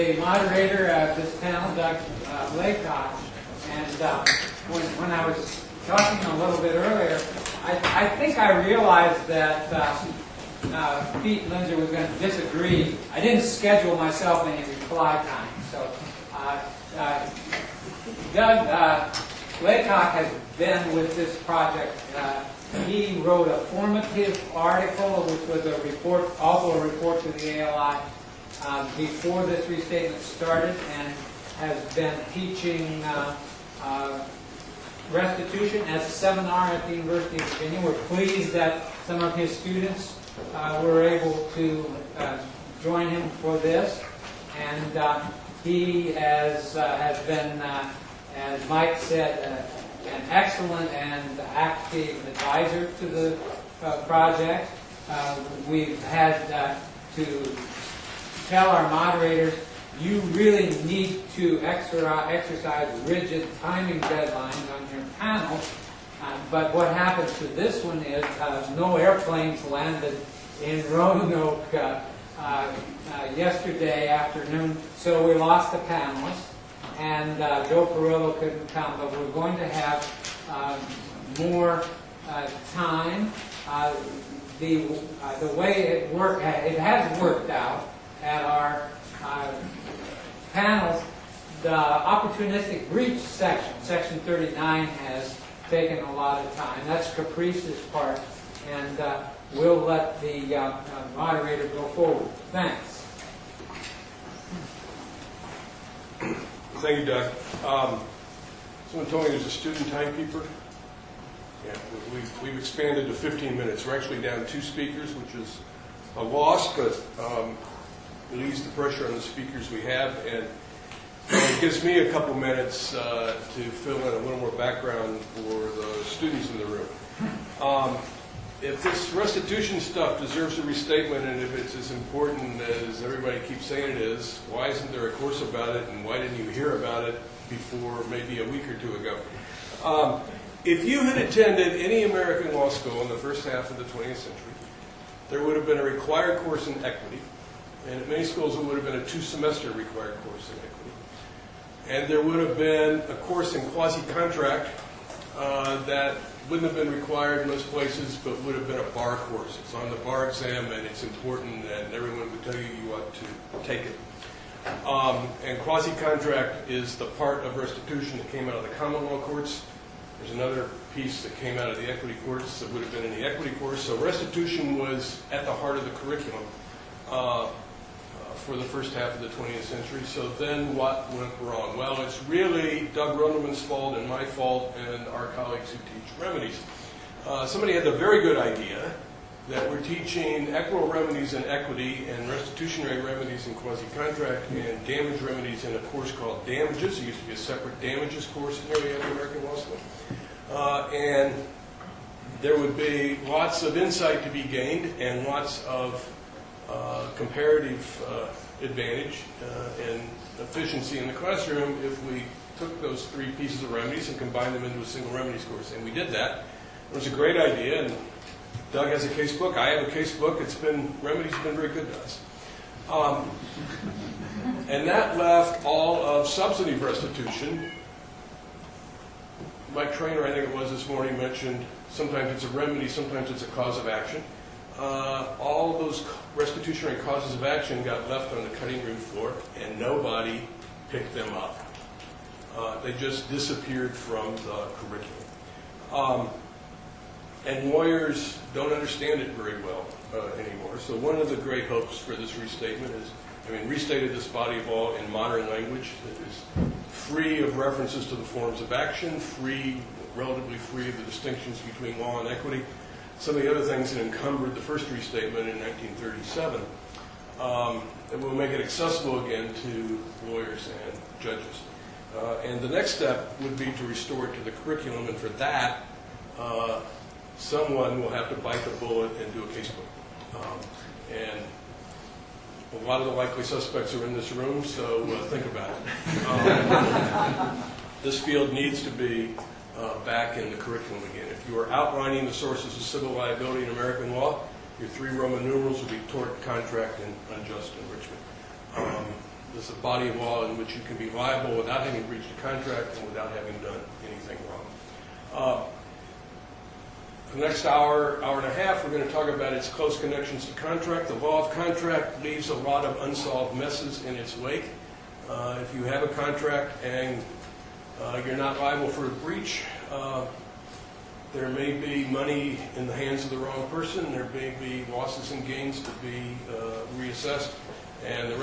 the moderator of this panel, Doug Laycock, and when I was talking a little bit earlier, I think I realized that Pete Lindsay was going to disagree. I didn't schedule myself any reply time, so Doug Laycock has been with this project. He wrote a formative article, which was a report, also a report to the ALI, before this restatement started, and has been teaching restitution as a seminar at the University of Virginia. We're pleased that some of his students were able to join him for this, and he has been, as Mike said, an excellent and active advisor to the project. We've had to tell our moderators, you really need to exercise rigid timing deadlines on your panel. But what happens to this one is no airplanes landed in Roanoke yesterday afternoon, so we lost the panelists. And Joe Perillo couldn't come, but we're going to have more time. The way it has worked out at our panels, the opportunistic breach section 39, has taken a lot of time. That's Caprice's part, and we'll let the moderator go forward. Thanks. Thank you, Doug. Someone told me there's a student timekeeper. Yeah, we've expanded to 15 minutes. We're actually down 2 speakers, which is a loss, but it eases the pressure on the speakers we have, and it gives me a couple minutes to fill in a little more background for the students in the room. If this restitution stuff deserves a restatement, and if it's as important as everybody keeps saying it is, why isn't there a course about it, and why didn't you hear about it before maybe a week or 2 ago? If you had attended any American law school in the first half of the 20th century, there would have been a required course in equity, and at many schools it would have been a 2-semester required course in equity. And there would have been a course in quasi-contract that wouldn't have been required in most places, but would have been a bar course. It's on the bar exam, and it's important, and everyone would tell you you ought to take it. And quasi-contract is the part of restitution that came out of the common law courts. There's another piece that came out of the equity courts that would have been in the equity course. So restitution was at the heart of the curriculum for the first half of the 20th century. So then what went wrong? Well, it's really Doug Rundelman's fault and my fault and our colleagues who teach remedies. Somebody had the very good idea that we're teaching equitable remedies in equity and restitutionary remedies in quasi-contract and damage remedies in a course called damages. There used to be a separate damages course in nearly every American law school. And there would be lots of insight to be gained and lots of comparative advantage and efficiency in the classroom if we took those 3 pieces of remedies and combined them into a single remedies course. And we did that. It was a great idea, and Doug has a case book. I have a case book. Remedies have been very good to us. And that left all of substantive restitution. Mike Trainer, I think it was this morning, mentioned sometimes it's a remedy, sometimes it's a cause of action. All of those restitutionary causes of action got left on the cutting room floor, and nobody picked them up. They just disappeared from the curriculum. And lawyers don't understand it very well anymore. So one of the great hopes for this restatement is, restated this body of law in modern language that is free of references to the forms of action, relatively free of the distinctions between law and equity. Some of the other things that encumbered the first restatement in 1937, that will make it accessible again to lawyers and judges. And the next step would be to restore it to the curriculum, and for that, someone will have to bite the bullet and do a casebook. And a lot of the likely suspects are in this room, so think about it. This field needs to be back in the curriculum again. If you are outlining the sources of civil liability in American law, your 3 Roman numerals will be tort, contract, and unjust enrichment. there's a body of law in which you can be liable without having breached a contract and without having done anything wrong. For the next hour, hour and a half, we're going to talk about its close connections to contract. The law of contract leaves a lot of unsolved messes in its wake. If you have a contract and you're not liable for a breach, there may be money in the hands of the wrong person. There may be losses and gains to be reassessed. And the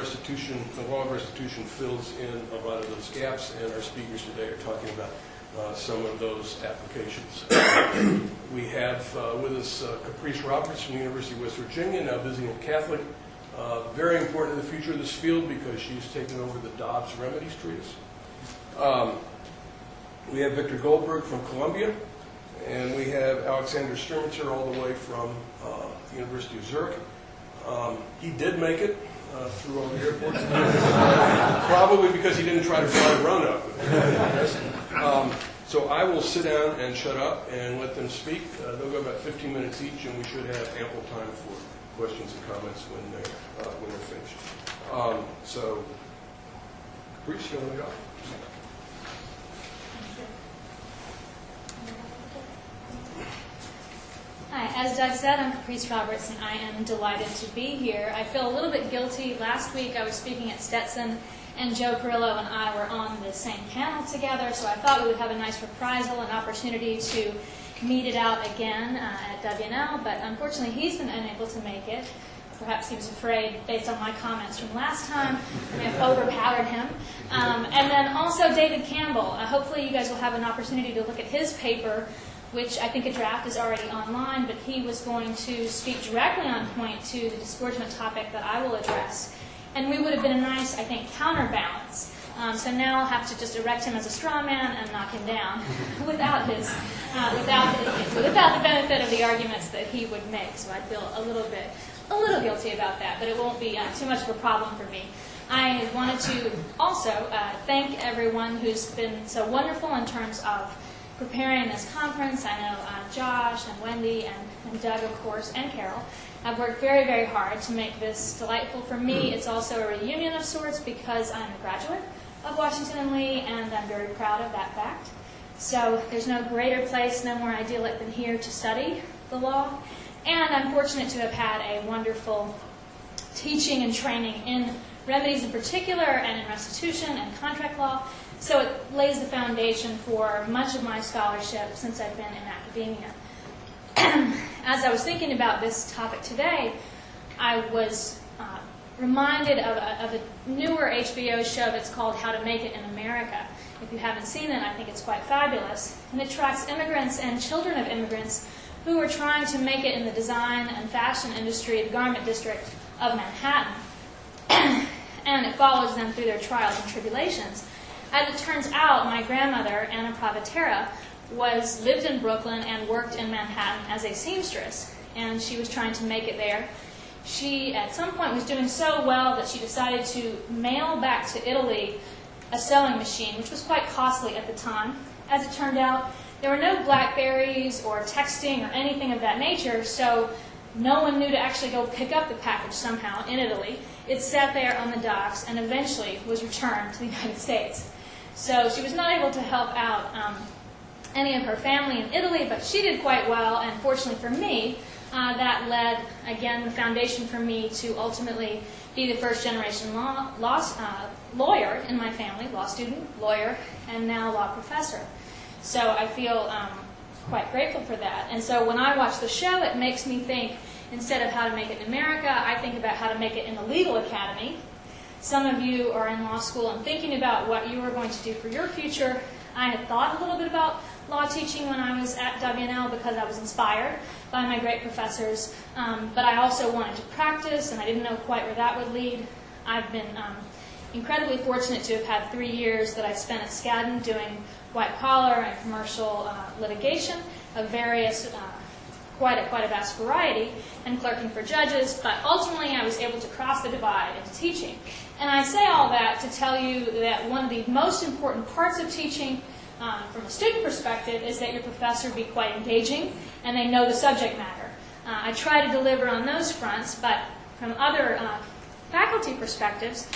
law of restitution fills in a lot of those gaps, and our speakers today are talking about some of those applications. We have with us Caprice Roberts from the University of West Virginia, now visiting at Catholic. Very important in the future of this field because she's taken over the Dobbs Remedies Treatise. We have Victor Goldberg from Columbia, and we have Alexander Sturmitzer all the way from the University of Zurich. He did make it through all the airports, probably because he didn't try to fly Roanoke. So I will sit down and shut up and let them speak. They'll go about 15 minutes each, and we should have ample time for questions and comments when they're finished. So, Caprice, you want to go? Hi, as Doug said, I'm Caprice Roberts, and I am delighted to be here. I feel a little bit guilty. Last week I was speaking at Stetson, and Joe Perillo and I were on the same panel together, so I thought we would have a nice reprisal, an opportunity to meet it out again at WNL, but unfortunately he's been unable to make it. Perhaps he was afraid, based on my comments from last time, I may have overpowered him. And then also David Campbell. Hopefully you guys will have an opportunity to look at his paper, which I think a draft is already online, but he was going to speak directly on point to the disgorgement topic that I will address. And we would have been a nice, I think, counterbalance. So now I'll have to just erect him as a straw man and knock him down without the benefit of the arguments that he would make. So I feel a little guilty about that, but it won't be too much of a problem for me. I wanted to also thank everyone who's been so wonderful in terms of preparing this conference. I know Josh and Wendy and Doug, of course, and Carol have worked very, very hard to make this delightful for me. It's also a reunion of sorts because I'm a graduate of Washington and Lee, and I'm very proud of that fact. So there's no greater place, no more idyllic than here to study the law. And I'm fortunate to have had a wonderful teaching and training in remedies in particular, and in restitution and contract law. So it lays the foundation for much of my scholarship since I've been in academia. As I was thinking about this topic today, I was reminded of a newer HBO show that's called How to Make It in America. If you haven't seen it, I think it's quite fabulous. And it tracks immigrants and children of immigrants who are trying to make it in the design and fashion industry of the garment district of Manhattan. And it follows them through their trials and tribulations. As it turns out, my grandmother, Anna Pravatera, lived in Brooklyn and worked in Manhattan as a seamstress, and she was trying to make it there. She, at some point, was doing so well that she decided to mail back to Italy a sewing machine, which was quite costly at the time. As it turned out, there were no BlackBerries or texting or anything of that nature, so no one knew to actually go pick up the package somehow in Italy. It sat there on the docks and eventually was returned to the United States. So she was not able to help out any of her family in Italy, but she did quite well, and fortunately for me, that led, again, the foundation for me to ultimately be the first-generation lawyer in my family, law student, lawyer, and now law professor. So I feel quite grateful for that. And so when I watch the show, it makes me think, instead of how to make it in America, I think about how to make it in the legal academy. Some of you are in law school and thinking about what you are going to do for your future. I had thought a little bit about law teaching when I was at WNL because I was inspired by my great professors, but I also wanted to practice, and I didn't know quite where that would lead. I've been incredibly fortunate to have had 3 years that I spent at Skadden doing white-collar and commercial litigation of various, quite a vast variety, and clerking for judges, but ultimately I was able to cross the divide into teaching. And I say all that to tell you that one of the most important parts of teaching from a student perspective is that your professor be quite engaging and they know the subject matter. I try to deliver on those fronts, but from other faculty perspectives,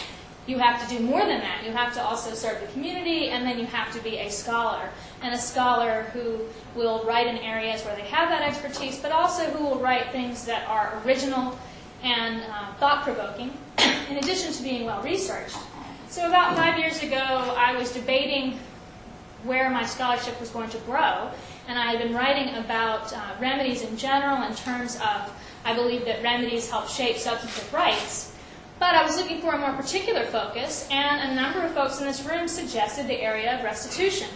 you have to do more than that. You have to also serve the community, and then you have to be a scholar. And a scholar who will write in areas where they have that expertise, but also who will write things that are original and thought-provoking, in addition to being well-researched. So about 5 years ago, I was debating where my scholarship was going to grow, and I had been writing about remedies in general in terms of, I believe that remedies help shape substantive rights. But I was looking for a more particular focus, and a number of folks in this room suggested the area of restitution.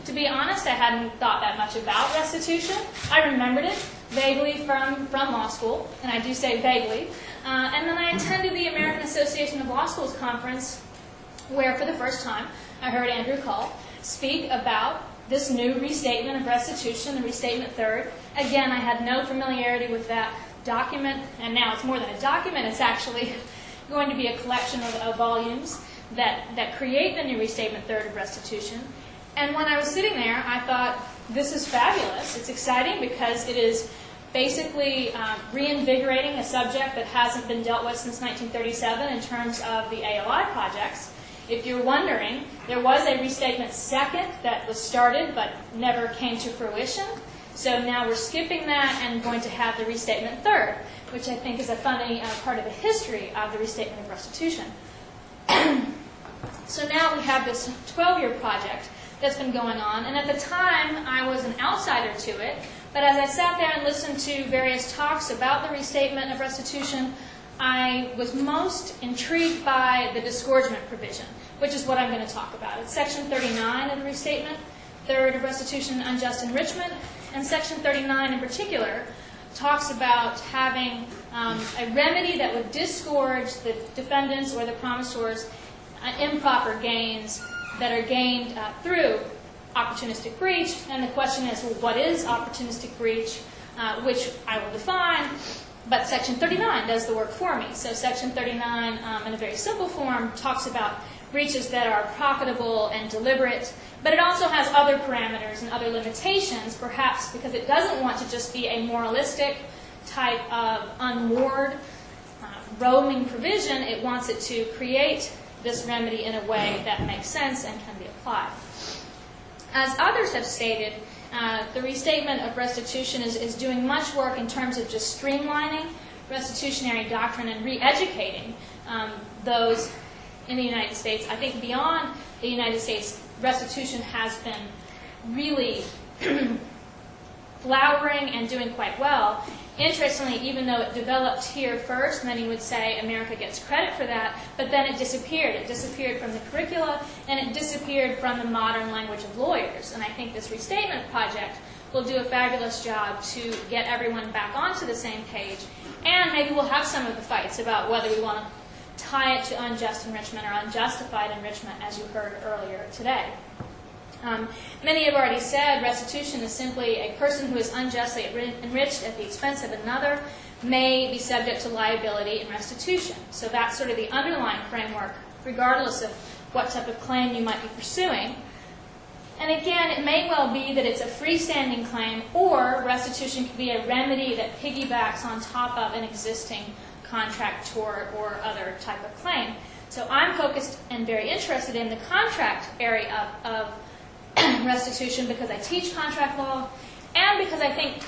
To be honest, I hadn't thought that much about restitution. I remembered it vaguely from law school, and I do say vaguely. And then I attended the American Association of Law Schools conference, where for the first time I heard Andrew Cull speak about this new restatement of restitution, the Restatement Third. Again, I had no familiarity with that document, and now it's more than a document, it's actually going to be a collection of volumes that create the new Restatement Third of restitution. And when I was sitting there, I thought, this is fabulous. It's exciting because it is basically reinvigorating a subject that hasn't been dealt with since 1937 in terms of the ALI projects. If you're wondering, there was a Restatement Second that was started but never came to fruition. So now we're skipping that and going to have the Restatement Third, which I think is a funny part of the history of the Restatement of Restitution. So now we have this 12-year project that's been going on, and at the time I was an outsider to it, but as I sat there and listened to various talks about the Restatement of Restitution, I was most intrigued by the disgorgement provision, which is what I'm going to talk about. It's Section 39 of the Restatement, Third of Restitution, Unjust Enrichment, and Section 39 in particular talks about having a remedy that would disgorge the defendants or the promisors improper gains that are gained through opportunistic breach. And the question is, well, what is opportunistic breach, which I will define, but Section 39 does the work for me. So Section 39, in a very simple form, talks about breaches that are profitable and deliberate, but it also has other parameters and other limitations, perhaps because it doesn't want to just be a moralistic type of unmoored, roaming provision. It wants it to create this remedy in a way that makes sense and can be applied. As others have stated, the Restatement of Restitution is doing much work in terms of just streamlining restitutionary doctrine and re-educating those in the United States. I think beyond the United States, restitution has been really flowering and doing quite well. Interestingly, even though it developed here first, many would say America gets credit for that, but then it disappeared. It disappeared from the curricula, and it disappeared from the modern language of lawyers. And I think this restatement project will do a fabulous job to get everyone back onto the same page, and maybe we'll have some of the fights about whether we want to tie it to unjust enrichment or unjustified enrichment, as you heard earlier today. Many have already said restitution is simply a person who is unjustly enriched at the expense of another may be subject to liability and restitution. So that's sort of the underlying framework, regardless of what type of claim you might be pursuing. And again, it may well be that it's a freestanding claim, or restitution could be a remedy that piggybacks on top of an existing contract, tort, or other type of claim. So I'm focused and very interested in the contract area of restitution because I teach contract law, and because I think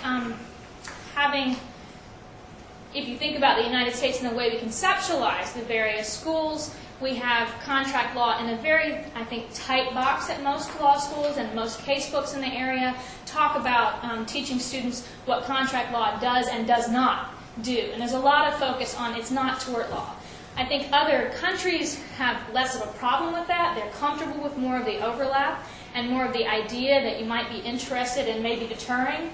if you think about the United States and the way we conceptualize the various schools, we have contract law in a very, I think, tight box at most law schools, and most case books in the area talk about teaching students what contract law does and does not do. And there's a lot of focus on it's not tort law. I think other countries have less of a problem with that. They're comfortable with more of the overlap and more of the idea that you might be interested in maybe deterring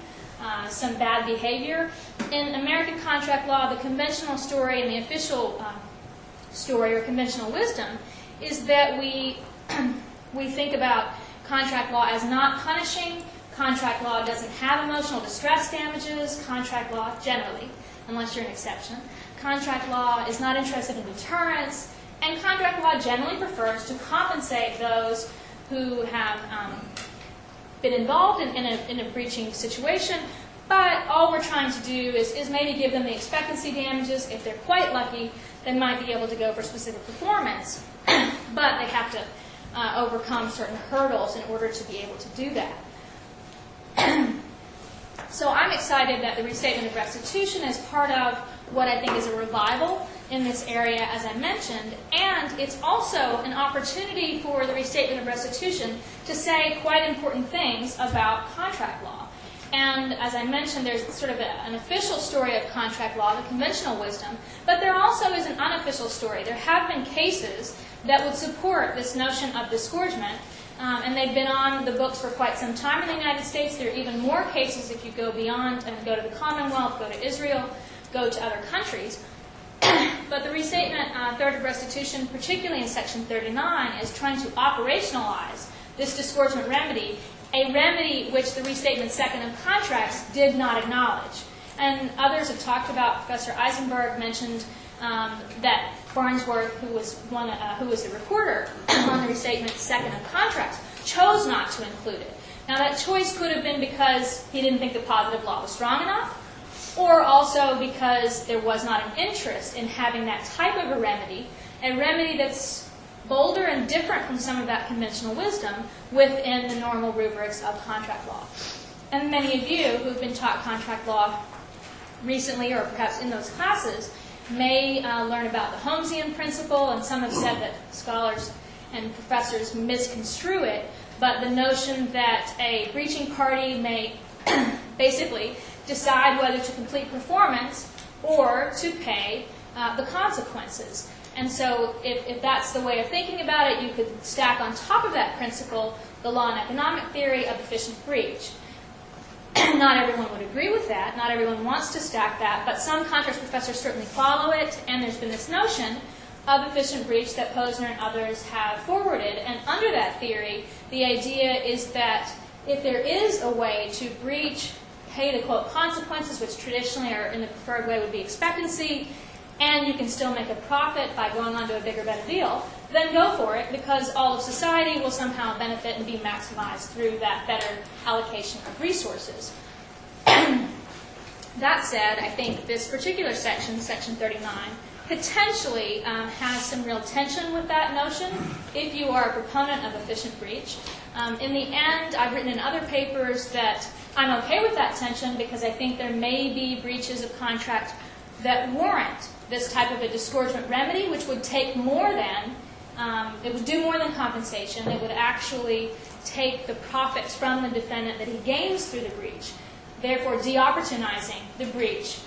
some bad behavior. In American contract law, the conventional story and the official story or conventional wisdom is that we think about contract law as not punishing. Contract law doesn't have emotional distress damages. Contract law, generally, unless you're an exception. Contract law is not interested in deterrence. And contract law generally prefers to compensate those who have been involved in a breaching situation, but all we're trying to do is maybe give them the expectancy damages. If they're quite lucky, they might be able to go for specific performance. but they have to overcome certain hurdles in order to be able to do that. So I'm excited that the Restatement of Restitution is part of what I think is a revival in this area, as I mentioned, and it's also an opportunity for the Restatement of Restitution to say quite important things about contract law. And as I mentioned, there's sort of an official story of contract law, the conventional wisdom, but there also is an unofficial story. There have been cases that would support this notion of disgorgement, and they've been on the books for quite some time in the United States. There are even more cases if you go beyond and go to the Commonwealth, go to Israel, go to other countries. But the Restatement, Third of Restitution, particularly in Section 39, is trying to operationalize this disgorgement remedy, a remedy which the Restatement Second of Contracts did not acknowledge. And others have talked about, Professor Eisenberg mentioned that Farnsworth, who was the reporter on the Restatement Second of Contracts, chose not to include it. Now that choice could have been because he didn't think the positive law was strong enough, or also because there was not an interest in having that type of a remedy that's bolder and different from some of that conventional wisdom within the normal rubrics of contract law. And many of you who've been taught contract law recently, or perhaps in those classes, may learn about the Holmesian principle, and some have said that scholars and professors misconstrue it, but the notion that a breaching party may basically decide whether to complete performance or to pay the consequences. And so if that's the way of thinking about it, you could stack on top of that principle the law and economic theory of efficient breach. Not everyone would agree with that. Not everyone wants to stack that, but some contracts professors certainly follow it, and there's been this notion of efficient breach that Posner and others have forwarded. And under that theory, the idea is that if there is a way to breach, pay the, quote, consequences, which traditionally are in the preferred way would be expectancy, and you can still make a profit by going on to a bigger, better deal, then go for it, because all of society will somehow benefit and be maximized through that better allocation of resources. That said, I think this particular section, Section 39, potentially has some real tension with that notion if you are a proponent of efficient breach. In the end, I've written in other papers that I'm okay with that tension because I think there may be breaches of contract that warrant this type of a disgorgement remedy, which would take more than, it would do more than compensation. It would actually take the profits from the defendant that he gains through the breach, therefore de-opportunizing the breach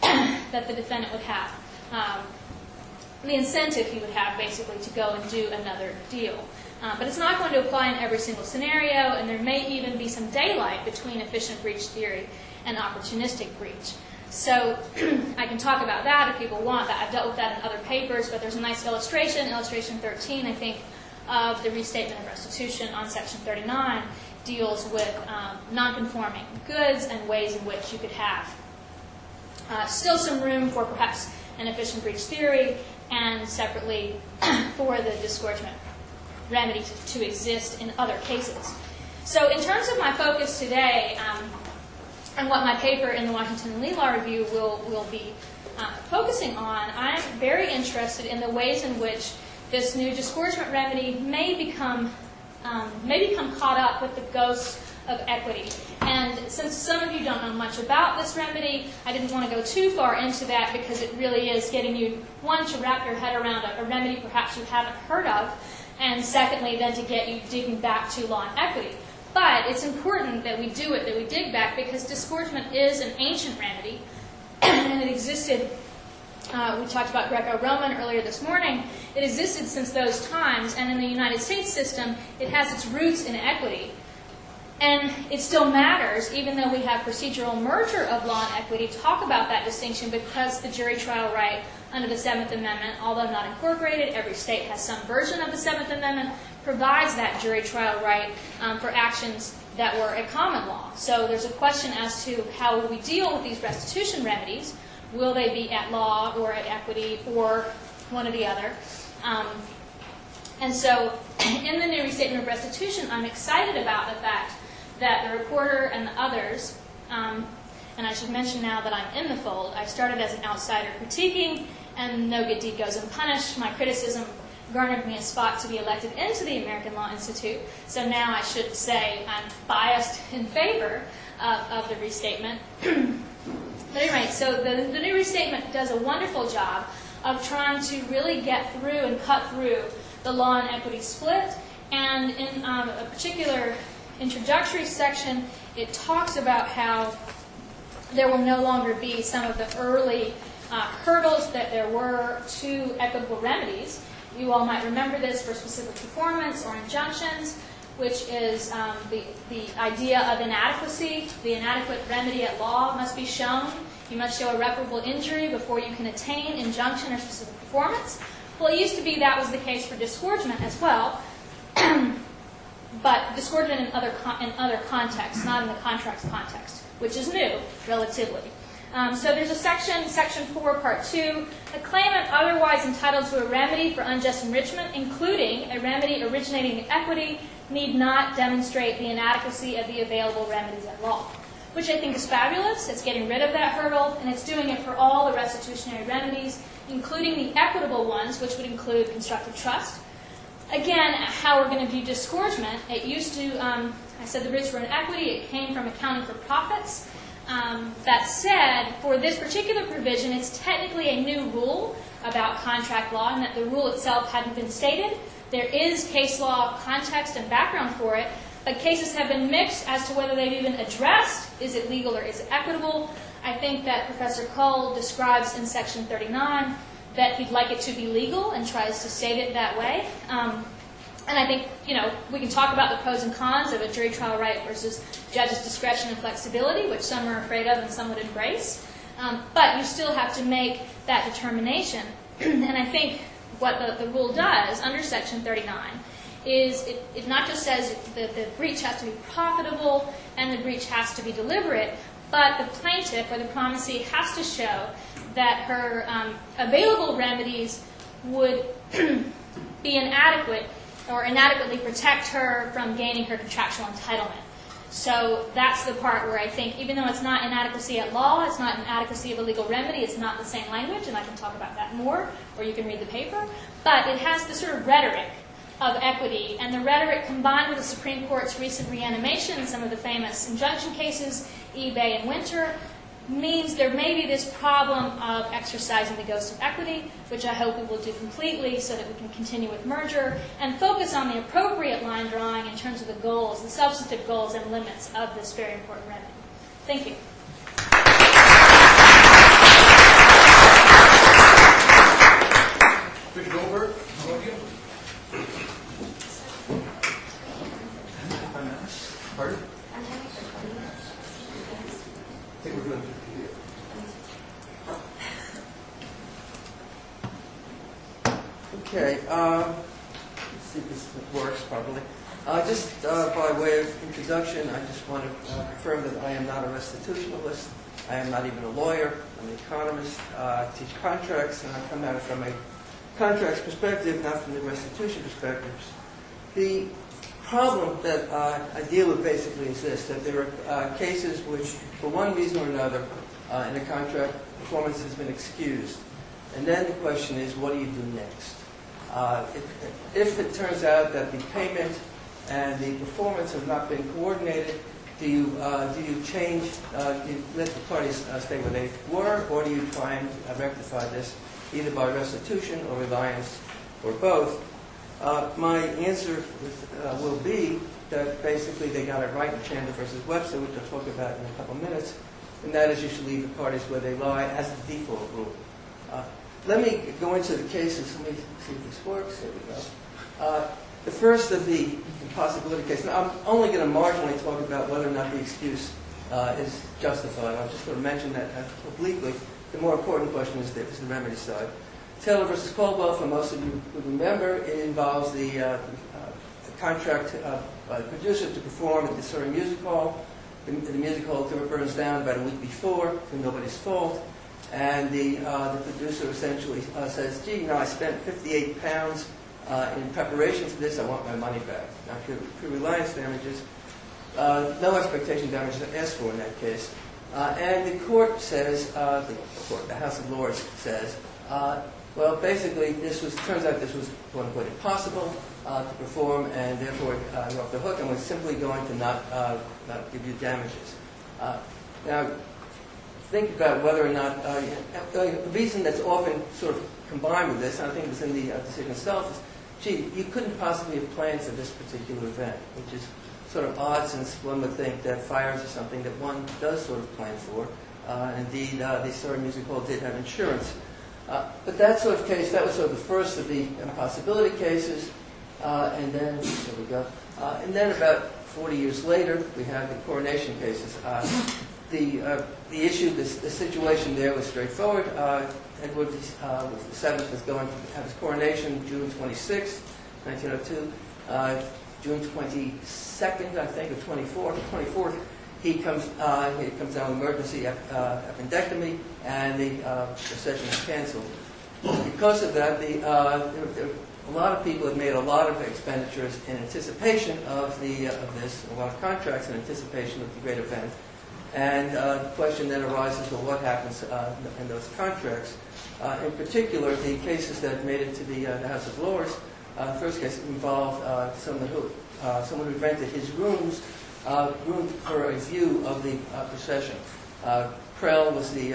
that the defendant would have. The incentive he would have, basically, to go and do another deal. But it's not going to apply in every single scenario, and there may even be some daylight between efficient breach theory and opportunistic breach. So I can talk about that if people want. I've dealt with that in other papers, but there's a nice illustration, illustration 13, I think, of the Restatement of Restitution on Section 39, deals with non-conforming goods and ways in which you could have still some room for perhaps an efficient breach theory, and separately for the disgorgement remedy to exist in other cases. So in terms of my focus today, and what my paper in the Washington Lee Law Review will be focusing on, I'm very interested in the ways in which this new disgorgement remedy may become caught up with the ghosts of equity. And since some of you don't know much about this remedy, I didn't want to go too far into that because it really is getting you, one, to wrap your head around a remedy perhaps you haven't heard of, and secondly, then to get you digging back to law and equity. But it's important that we do it, that we dig back, because disgorgement is an ancient remedy, and it existed, we talked about Greco-Roman earlier this morning, it existed since those times, and in the United States system, it has its roots in equity. And it still matters, even though we have procedural merger of law and equity, talk about that distinction, because the jury trial right under the Seventh Amendment, although not incorporated, every state has some version of the Seventh Amendment, provides that jury trial right for actions that were a common law. So there's a question as to how will we deal with these restitution remedies. Will they be at law or at equity or one or the other? And so in the new Restatement of Restitution, I'm excited about the fact that the reporter and the others, and I should mention now that I'm in the fold, I started as an outsider critiquing, and no good deed goes unpunished. My criticism garnered me a spot to be elected into the American Law Institute. So now I should say I'm biased in favor of the restatement. But anyway, so the new restatement does a wonderful job of trying to really get through and cut through the law and equity split. And in a particular introductory section, it talks about how there will no longer be some of the early hurdles that there were to equitable remedies. You all might remember this for specific performance or injunctions, which is the idea of inadequacy. The inadequate remedy at law must be shown. You must show irreparable injury before you can attain injunction or specific performance. Well, it used to be that was the case for disgorgement as well, but disgorgement in other contexts, not in the contracts context, which is new, relatively. So there's a section, Section 4, Part 2, a claimant otherwise entitled to a remedy for unjust enrichment, including a remedy originating in equity, need not demonstrate the inadequacy of the available remedies at law, which I think is fabulous. It's getting rid of that hurdle, and it's doing it for all the restitutionary remedies, including the equitable ones, which would include constructive trust. Again, how we're going to view disgorgement, it used to, I said the roots were in equity, it came from accounting for profits. That said, for this particular provision, it's technically a new rule about contract law, and that the rule itself hadn't been stated. There is case law context and background for it, but cases have been mixed as to whether they've even addressed, is it legal or is it equitable. I think that Professor Cole describes in Section 39 that he'd like it to be legal and tries to state it that way. And I think, we can talk about the pros and cons of a jury trial right versus judge's discretion and flexibility, which some are afraid of and some would embrace. But you still have to make that determination. And I think what the rule does under Section 39 is it not just says that the breach has to be profitable and the breach has to be deliberate, but the plaintiff or the promisee has to show that her available remedies would be inadequate or inadequately protect her from gaining her contractual entitlement. So that's the part where I think, even though it's not inadequacy at law, it's not inadequacy of a legal remedy, it's not the same language, and I can talk about that more, or you can read the paper, but it has the sort of rhetoric of equity, and the rhetoric combined with the Supreme Court's recent reanimation in some of the famous injunction cases, eBay and Winter, means there may be this problem of exercising the ghost of equity, which I hope we will do completely so that we can continue with merger and focus on the appropriate line drawing in terms of the goals, the substantive goals and limits of this very important remedy. Thank you. Mr. Goldberg, how about you? Pardon? I think we're doing 50 here. Okay, let's see if this works properly. Just by way of introduction, I just want to confirm that I am not a restitutionalist. I am not even a lawyer. I'm an economist. I teach contracts, and I come at it from a contracts perspective, not from the restitution perspectives. The problem that I deal with basically is this, that there are cases which, for one reason or another, in a contract, performance has been excused. And then the question is, what do you do next? If it turns out that the payment and the performance have not been coordinated, do you change, do you let the parties stay where they were, or do you try and rectify this either by restitution or reliance or both? My answer will be that basically they got it right in Chandler versus Webster, which I'll talk about in a couple minutes, and that is you should leave the parties where they lie as the default rule. Let me go into the cases. Let me see if this works. There we go. The first of the possibility cases. Now, I'm only going to marginally talk about whether or not the excuse is justified. I'll just sort of mention that obliquely. The more important question is the remedy side. Taylor versus Caldwell, for most of you who remember, it involves the contract by the producer to perform at the Surrey Music Hall. The music hall burns down about a week before, through nobody's fault. And the producer essentially says, gee, I spent £58 in preparation for this, I want my money back. Now, pure reliance damages, no expectation damages are asked for in that case. And the court says, the House of Lords says, Well, basically, turns out this was quote unquote impossible to perform, and therefore you're off the hook, and we're simply going to not give you damages. Now, think about whether or not the reason that's often sort of combined with this, and I think it was in the decision itself, is, gee, you couldn't possibly have planned for this particular event, which is sort of odd, since one would think that fires are something that one does sort of plan for. Indeed, the Story Music Hall did have insurance. But that sort of case, that was sort of the first of the impossibility cases. And then, there we go. And then about 40 years later, we have the coronation cases. The issue, the situation there was straightforward. Edward VII was going to have his coronation June 26, 1902. June 22nd, I think, or 24th, he comes down with emergency appendectomy, and the procession is canceled. Because of that, a lot of people have made a lot of expenditures in anticipation of this, a lot of contracts in anticipation of the great event. And the question then arises, well, what happens in those contracts? In particular, the cases that made it to the House of Lords, the first case involved someone who rented his room for a view of the procession. Prell was the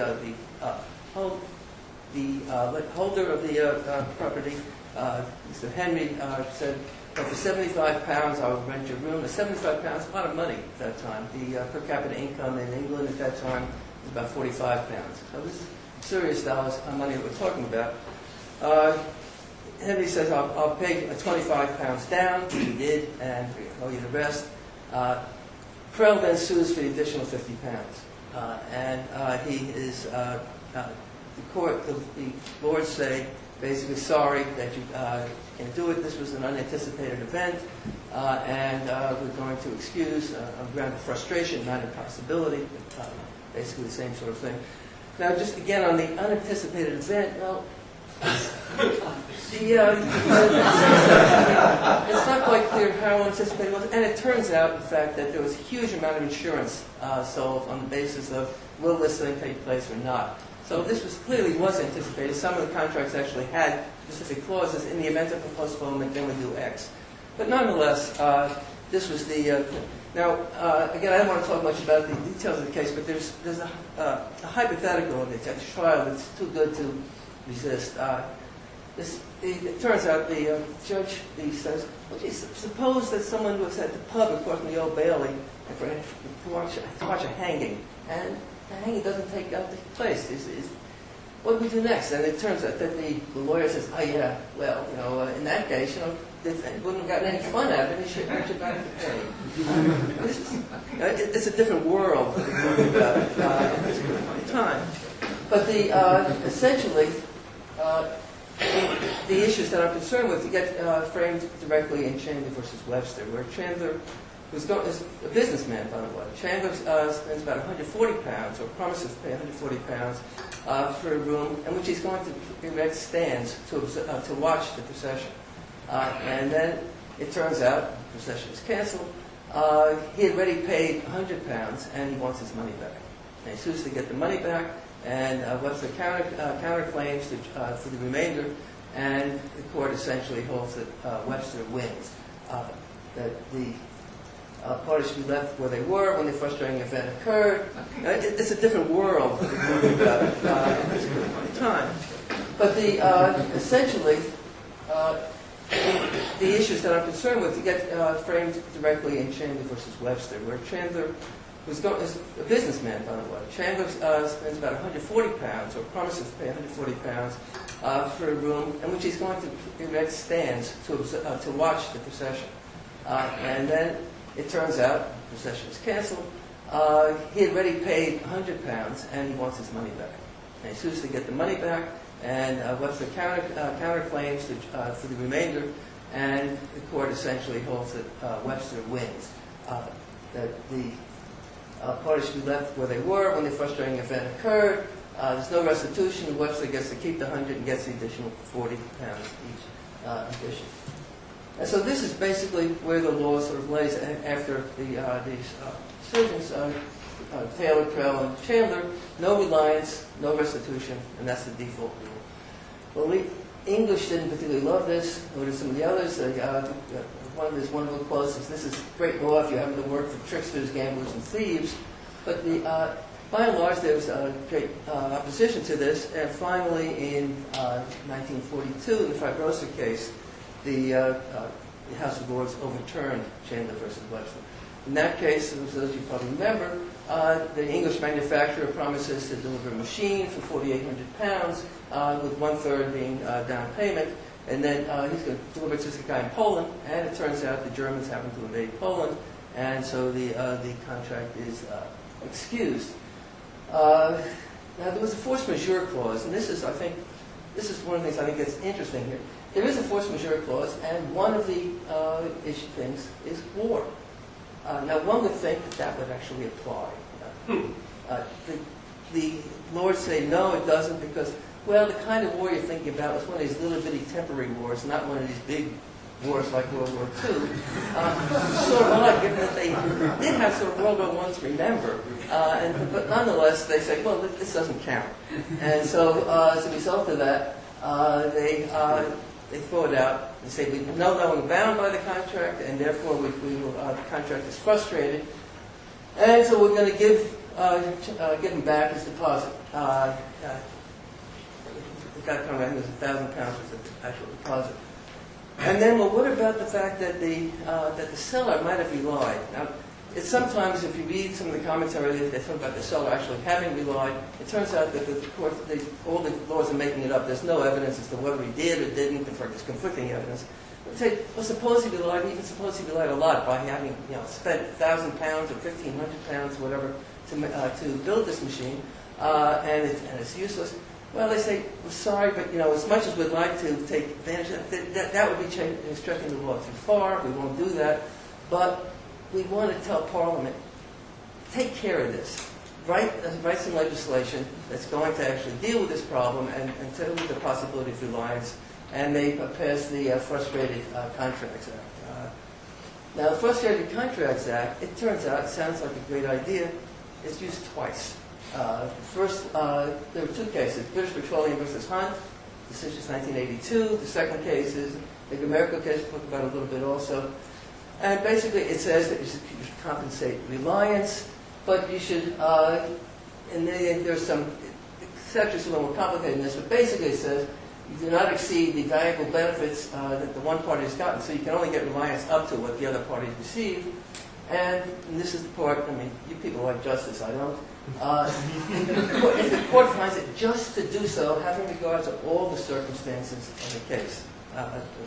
holder of the property. Mr. Henry said, well, for £75 I will rent your room. £75, a lot of money at that time. The per capita income in England at that time was about £45. So this is serious dollars of money that we're talking about. Henry says, I'll pay £25 down. He did, and we owe you the rest. Prell then sues for the additional £50. And he is, the Lords say, basically, sorry that you can't do it. This was an unanticipated event, and we're going to excuse on ground of frustration, not impossibility. Basically the same sort of thing. Now, just again on the unanticipated event, well, it's not quite clear how unanticipated it was, and it turns out, in fact, that there was a huge amount of insurance sold on the basis of will this thing take place or not. So this clearly was anticipated. Some of the contracts actually had specific clauses in the event of a postponement, then we do X. But nonetheless, this was the... now, again, I don't want to talk much about the details of the case, but there's a hypothetical in the trial that's too good to resist. It turns out the judge says, well, geez, suppose that someone was at the pub across from the Old Bailey to watch a hanging, and the hanging doesn't take place. What do we do next? And it turns out that the lawyer says, oh yeah, well, in that case, they wouldn't have gotten any fun out of it. They should have gotten to pay. It's a different world that we're talking about at this point in time. But essentially, the issues that I'm concerned with get framed directly in Chandler versus Webster, where Chandler is a businessman, by the way. Chandler spends about £140, or promises to pay £140 for a room in which he's going to erect stands to watch the procession. And then it turns out the procession is canceled. He had already paid £100, and he wants his money back. And he sues to get the money back, and Webster counterclaims for the remainder, and the court essentially holds that Webster wins. That the parties should be left where they were when the frustrating event occurred. It's a different world that we're moving about at this point in time. But essentially, the issues that I'm concerned with get framed directly in Chandler versus Webster, where Chandler is a businessman, by the way. Chandler spends about £140, or promises to pay £140 for a room in which he's going to erect stands to watch the procession. And then it turns out the procession is canceled. He had already paid £100, and he wants his money back. And he sues to get the money back, and Webster counterclaims for the remainder, and the court essentially holds that Webster wins. That the parties should be left where they were when the frustrating event occurred. There's no restitution. Webster gets to keep the 100 and gets the additional £40 each addition. And so this is basically where the law sort of lays after these decisions. Taylor, Prell, and Chandler, no reliance, no restitution, and that's the default rule. Well, English didn't particularly love this, nor did some of the others. One of his wonderful quotes is, "This is great law if you're having to work for tricksters, gamblers, and thieves." But by and large, there was a great opposition to this, and finally in 1942, in the Fibrosa case, the House of Lords overturned Chandler versus Webster. In that case, as those you probably remember, the English manufacturer promises to deliver a machine for £4,800, with 1/3 being down payment, and then he's going to deliver it to this guy in Poland, and it turns out the Germans happen to invade Poland, and so the contract is excused. Now, there was a force majeure clause, and this is one of the things I think that's interesting here. There is a force majeure clause, and one of the things is war. Now, one would think that would actually apply. The Lords say, no, it doesn't, because, well, the kind of war you're thinking about was one of these little bitty temporary wars, not one of these big wars like World War II. Sort of odd, given that they did have sort of World War I to remember. But nonetheless, they say, well, this doesn't count. And so, as a result of that, they throw it out and say, we know no one bound by the contract, and therefore the contract is frustrated. And so we're going to give him back his deposit. It got to come back, it was £1,000 was the actual deposit. And then, well, what about the fact that the seller might have relied? Now, it's sometimes, if you read some of the commentary, they talk about the seller actually having relied. It turns out that the court, all the laws are making it up. There's no evidence as to whether he did or didn't. In fact, there's conflicting evidence. But say, well, suppose he relied, even suppose he relied a lot by having, spent £1,000 or £1,500, whatever, to build this machine, and it's useless. Well, they say, we're sorry, but as much as we'd like to take advantage of that would be stretching the law too far. We won't do that. But we want to tell Parliament, take care of this. Write some legislation that's going to actually deal with this problem and deal with the possibility of reliance. And they passed the Frustrated Contracts Act. Now, the Frustrated Contracts Act, it turns out, it sounds like a great idea. It's used twice. First, there were two cases, British Petroleum versus Hunt, decision is 1982. The second case is the America case, we'll talk about a little bit also. And basically it says that you should compensate reliance, but you should, and then there's some, it's actually a little more complicated than this, but basically it says you do not exceed the valuable benefits that the one party has gotten, so you can only get reliance up to what the other parties receive. And this is the part, you people like justice, I don't. If the court finds it just to do so, having regard to all the circumstances of the case,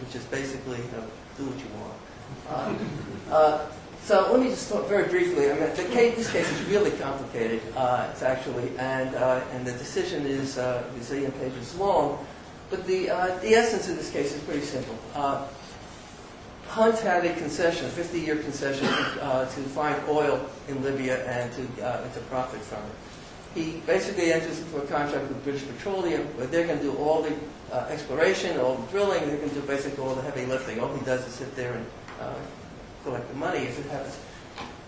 which is basically do what you want. So let me just talk very briefly. This case is really complicated. It's actually, and the decision is a zillion pages long. But the essence of this case is pretty simple. Hunt had a concession, a 50-year concession, to find oil in Libya and to profit from it. He basically enters into a contract with British Petroleum where they're going to do all the exploration, all the drilling, they're going to do basically all the heavy lifting. All he does is sit there and collect the money if it happens.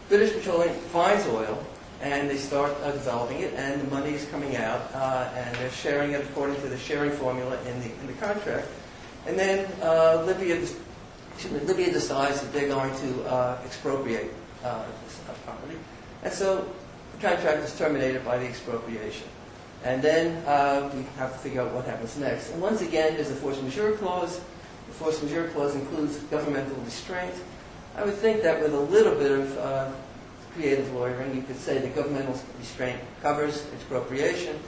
British Petroleum finds oil, and they start developing it, and the money is coming out, and they're sharing it according to the sharing formula in the contract. And then Libya decides that they're going to expropriate this property. And so the contract is terminated by the expropriation. And then we have to figure out what happens next. And once again, there's a force majeure clause. The force majeure clause includes governmental restraint. I would think that with a little bit of creative lawyering, you could say the governmental restraint covers expropriation.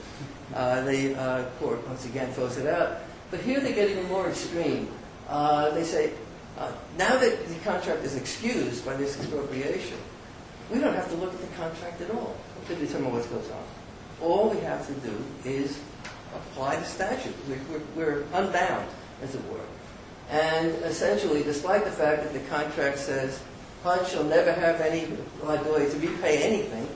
The court, once again, throws it out. But here they get even more extreme. They say, now that the contract is excused by this expropriation, we don't have to look at the contract at all to determine what goes on. All we have to do is apply the statute. We're unbound, as it were. And essentially, despite the fact that the contract says Hunt shall never have any liability to repay anything,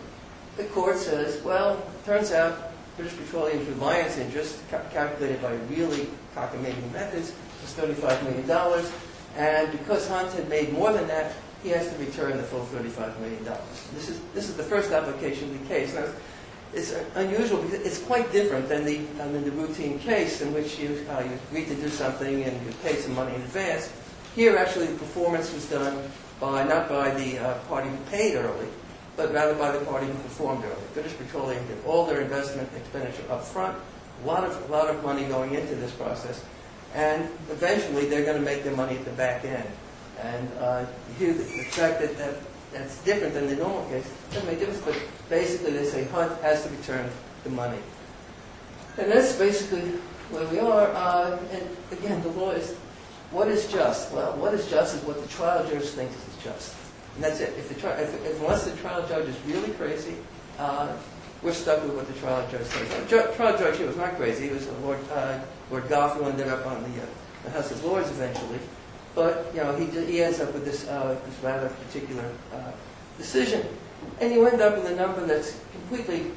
the court says, well, it turns out British Petroleum's reliance interest, calculated by really cockamamie methods, was $35 million. And because Hunt had made more than that, he has to return the full $35 million. This is the first application of the case. Now, it's unusual because it's quite different than the routine case in which you agreed to do something and you paid some money in advance. Here, actually, the performance was done not by the party who paid early, but rather by the party who performed early. British Petroleum did all their investment expenditure up front, a lot of money going into this process, and eventually they're going to make their money at the back end. And here, the fact that that's different than the normal case doesn't make a difference, but basically they say Hunt has to return the money. And that's basically where we are. And again, the law is, what is just? Well, what is just is what the trial judge thinks is just. And that's it. Unless the trial judge is really crazy, we're stuck with what the trial judge says. The trial judge here was not crazy. He was Lord Goff, who ended up on the House of Lords eventually. But he ends up with this rather particular decision, and you end up with a number that's completely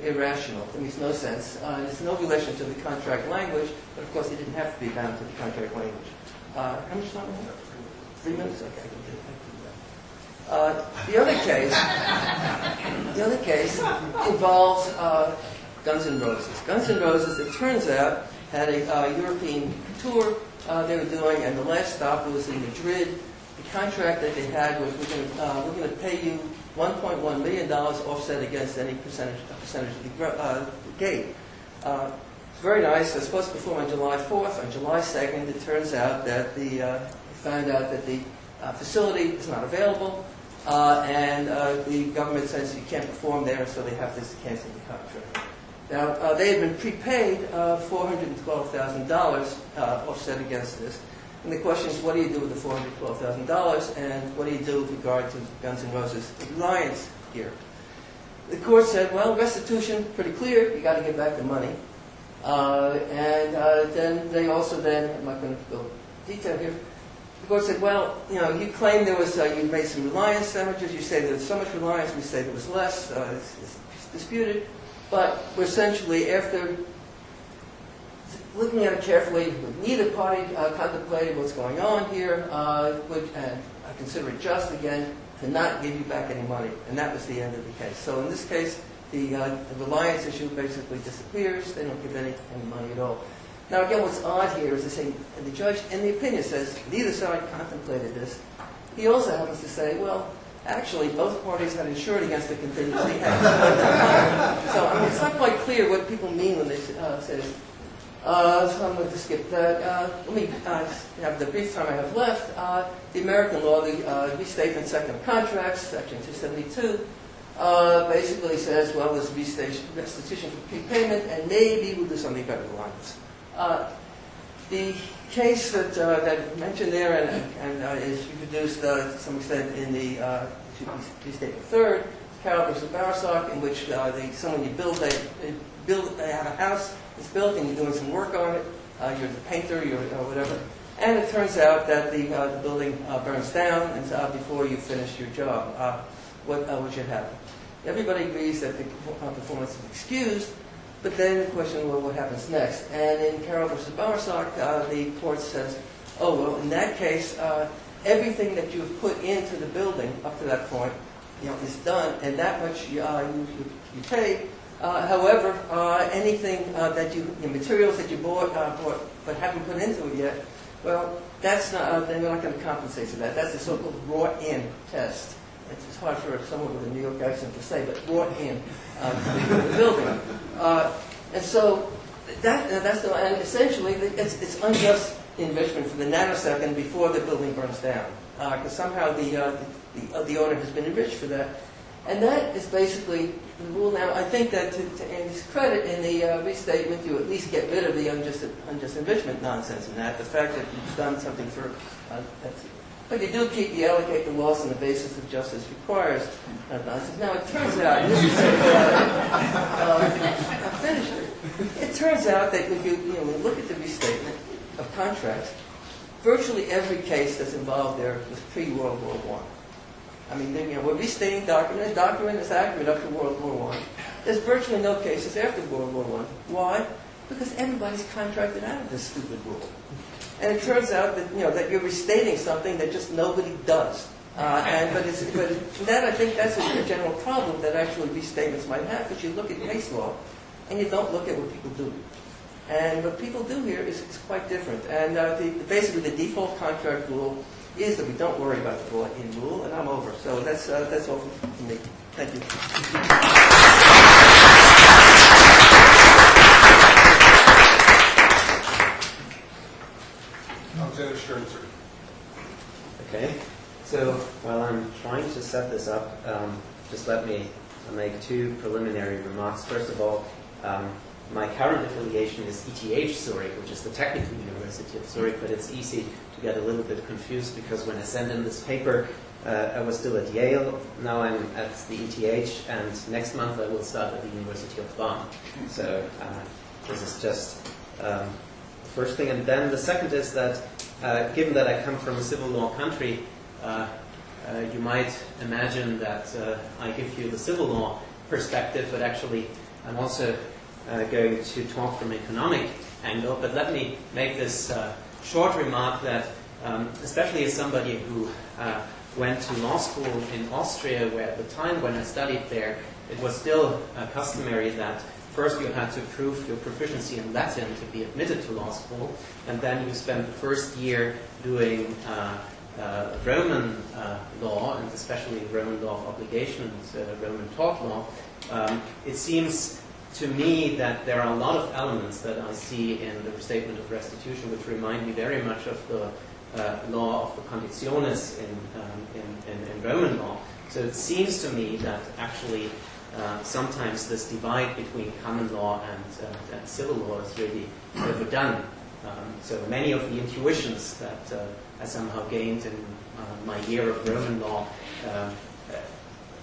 irrational. It makes no sense. There's no relation to the contract language, but of course it didn't have to be bound to the contract language. How much time do we have? 3 minutes? Okay, I can do that. The other case involves Guns N' Roses. Guns N' Roses, it turns out, had a European tour they were doing, and the last stop was in Madrid. The contract that they had was, we're going to pay you $1.1 million offset against any percentage of the gate. It's very nice. They're supposed to perform on July 4th. On July 2nd, it turns out that they found out that the facility is not available, and the government says you can't perform there, so they have to cancel the contract. Now, they had been prepaid $412,000 offset against this. And the question is, what do you do with the $412,000, and what do you do with regard to Guns N' Roses' reliance here? The court said, well, restitution, pretty clear, you got to give back the money. Then they also I'm not going to go into detail here. The court said, well, you claim there was, you made some reliance damages. You say there was so much reliance. We say there was less. It's disputed. But we're essentially, after looking at it carefully, neither party contemplated what's going on here, and I consider it just, again, to not give you back any money. And that was the end of the case. So in this case, the reliance issue basically disappears. They don't give any money at all. Now, again, what's odd here is the judge, in the opinion, says neither side contemplated this. He also happens to say, well, actually, both parties had insured against the contingency. So, I mean, it's not quite clear what people mean when they say this. So I'm going to skip that. Let me have the brief time I have left. The American law, the Restatement Second of Contracts, Section 272, basically says, well, there's restitution for prepayment, and maybe we'll do something about reliance. The case that I mentioned there and is reproduced to some extent in the Restatement Third, Carroll versus Barasock, in which someone you have a house that's built and you're doing some work on it, you're the painter, you're whatever, and it turns out that the building burns down and before you finish your job. What should happen? Everybody agrees that the performance is excused. But then the question, well, what happens next? And in Carroll versus Barasock, the court says, oh, well, in that case, everything that you've put into the building up to that point, is done, and that much you pay. However, anything that materials that you bought but haven't put into it yet, well, that's not. They're not going to compensate for that. That's the so-called brought-in test. It's hard for someone with a New York accent to say, but brought in to the building. And so and essentially it's unjust enrichment for the nanosecond before the building burns down, because somehow the owner has been enriched for that. And that is basically the rule now. I think that to Andy's credit, in the restatement, you at least get rid of the unjust enrichment nonsense in that. The fact that you've done something for but you do allocate the loss on the basis of justice requires nonsense. Now it turns out, I've finished it. It turns out that if you look at the restatement of contracts, virtually every case that's involved there was pre-World War I. I mean, we're restating document. The document is accurate up to World War I. There's virtually no cases after World War I. Why? Because everybody's contracted out of this stupid rule. And it turns out that that you're restating something that just nobody does. But that, I think that's a general problem that actually these statements might have, because you look at case law and you don't look at what people do. And what people do here is quite different. And basically the default contract rule is that we don't worry about the brought-in rule, and I'm over. So that's all from me. Thank you. Alexander Stern, sir. Okay, so while I'm trying to set this up, just let me make two preliminary remarks. First of all, my current affiliation is ETH Zurich, which is the Technical University of Zurich, but it's easy to get a little bit confused because when I sent in this paper, I was still at Yale. Now I'm at the ETH, and next month I will start at the University of Bonn. So this is just the first thing. And then the second is that given that I come from a civil law country, you might imagine that I give you the civil law perspective, but actually I'm also going to talk from an economic angle. But let me make this short remark that, especially as somebody who went to law school in Austria, where at the time when I studied there, it was still customary that first you had to prove your proficiency in Latin to be admitted to law school, and then you spent the first year doing Roman law, and especially Roman law of obligation and Roman tort law. It seems to me that there are a lot of elements that I see in the Restatement of Restitution which remind me very much of the law of the conditiones in Roman law. So it seems to me that actually sometimes this divide between common law and civil law is really overdone. So many of the intuitions that I somehow gained in my year of Roman law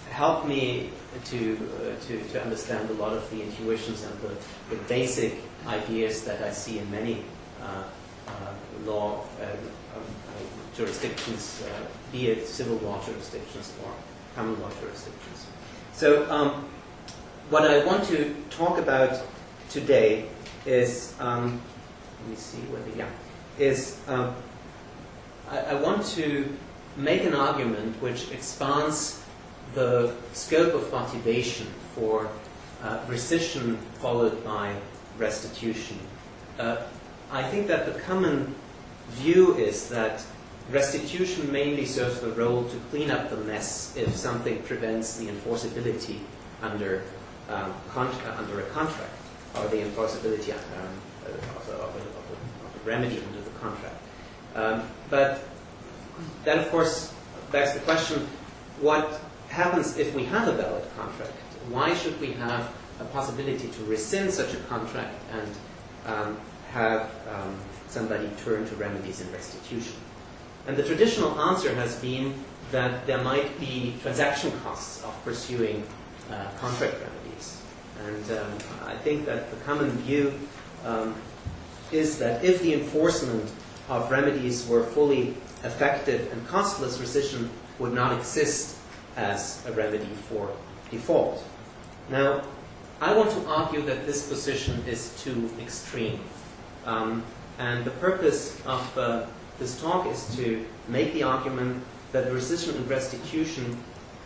helped me to understand a lot of the intuitions and the basic ideas that I see in many law jurisdictions, be it civil law jurisdictions or common law jurisdictions. So what I want to talk about today is, let me see whether, I want to make an argument which expands the scope of motivation for rescission followed by restitution. I think that the common view is that restitution mainly serves the role to clean up the mess if something prevents the enforceability under a contract, or the enforceability of a remedy under the contract. But that, of course, begs the question, what happens if we have a valid contract? Why should we have a possibility to rescind such a contract and have somebody turn to remedies in restitution? And the traditional answer has been that there might be transaction costs of pursuing contract remedies. And I think that the common view is that if the enforcement of remedies were fully effective and costless, rescission would not exist as a remedy for default. Now, I want to argue that this position is too extreme. And the purpose of this talk is to make the argument that rescission and restitution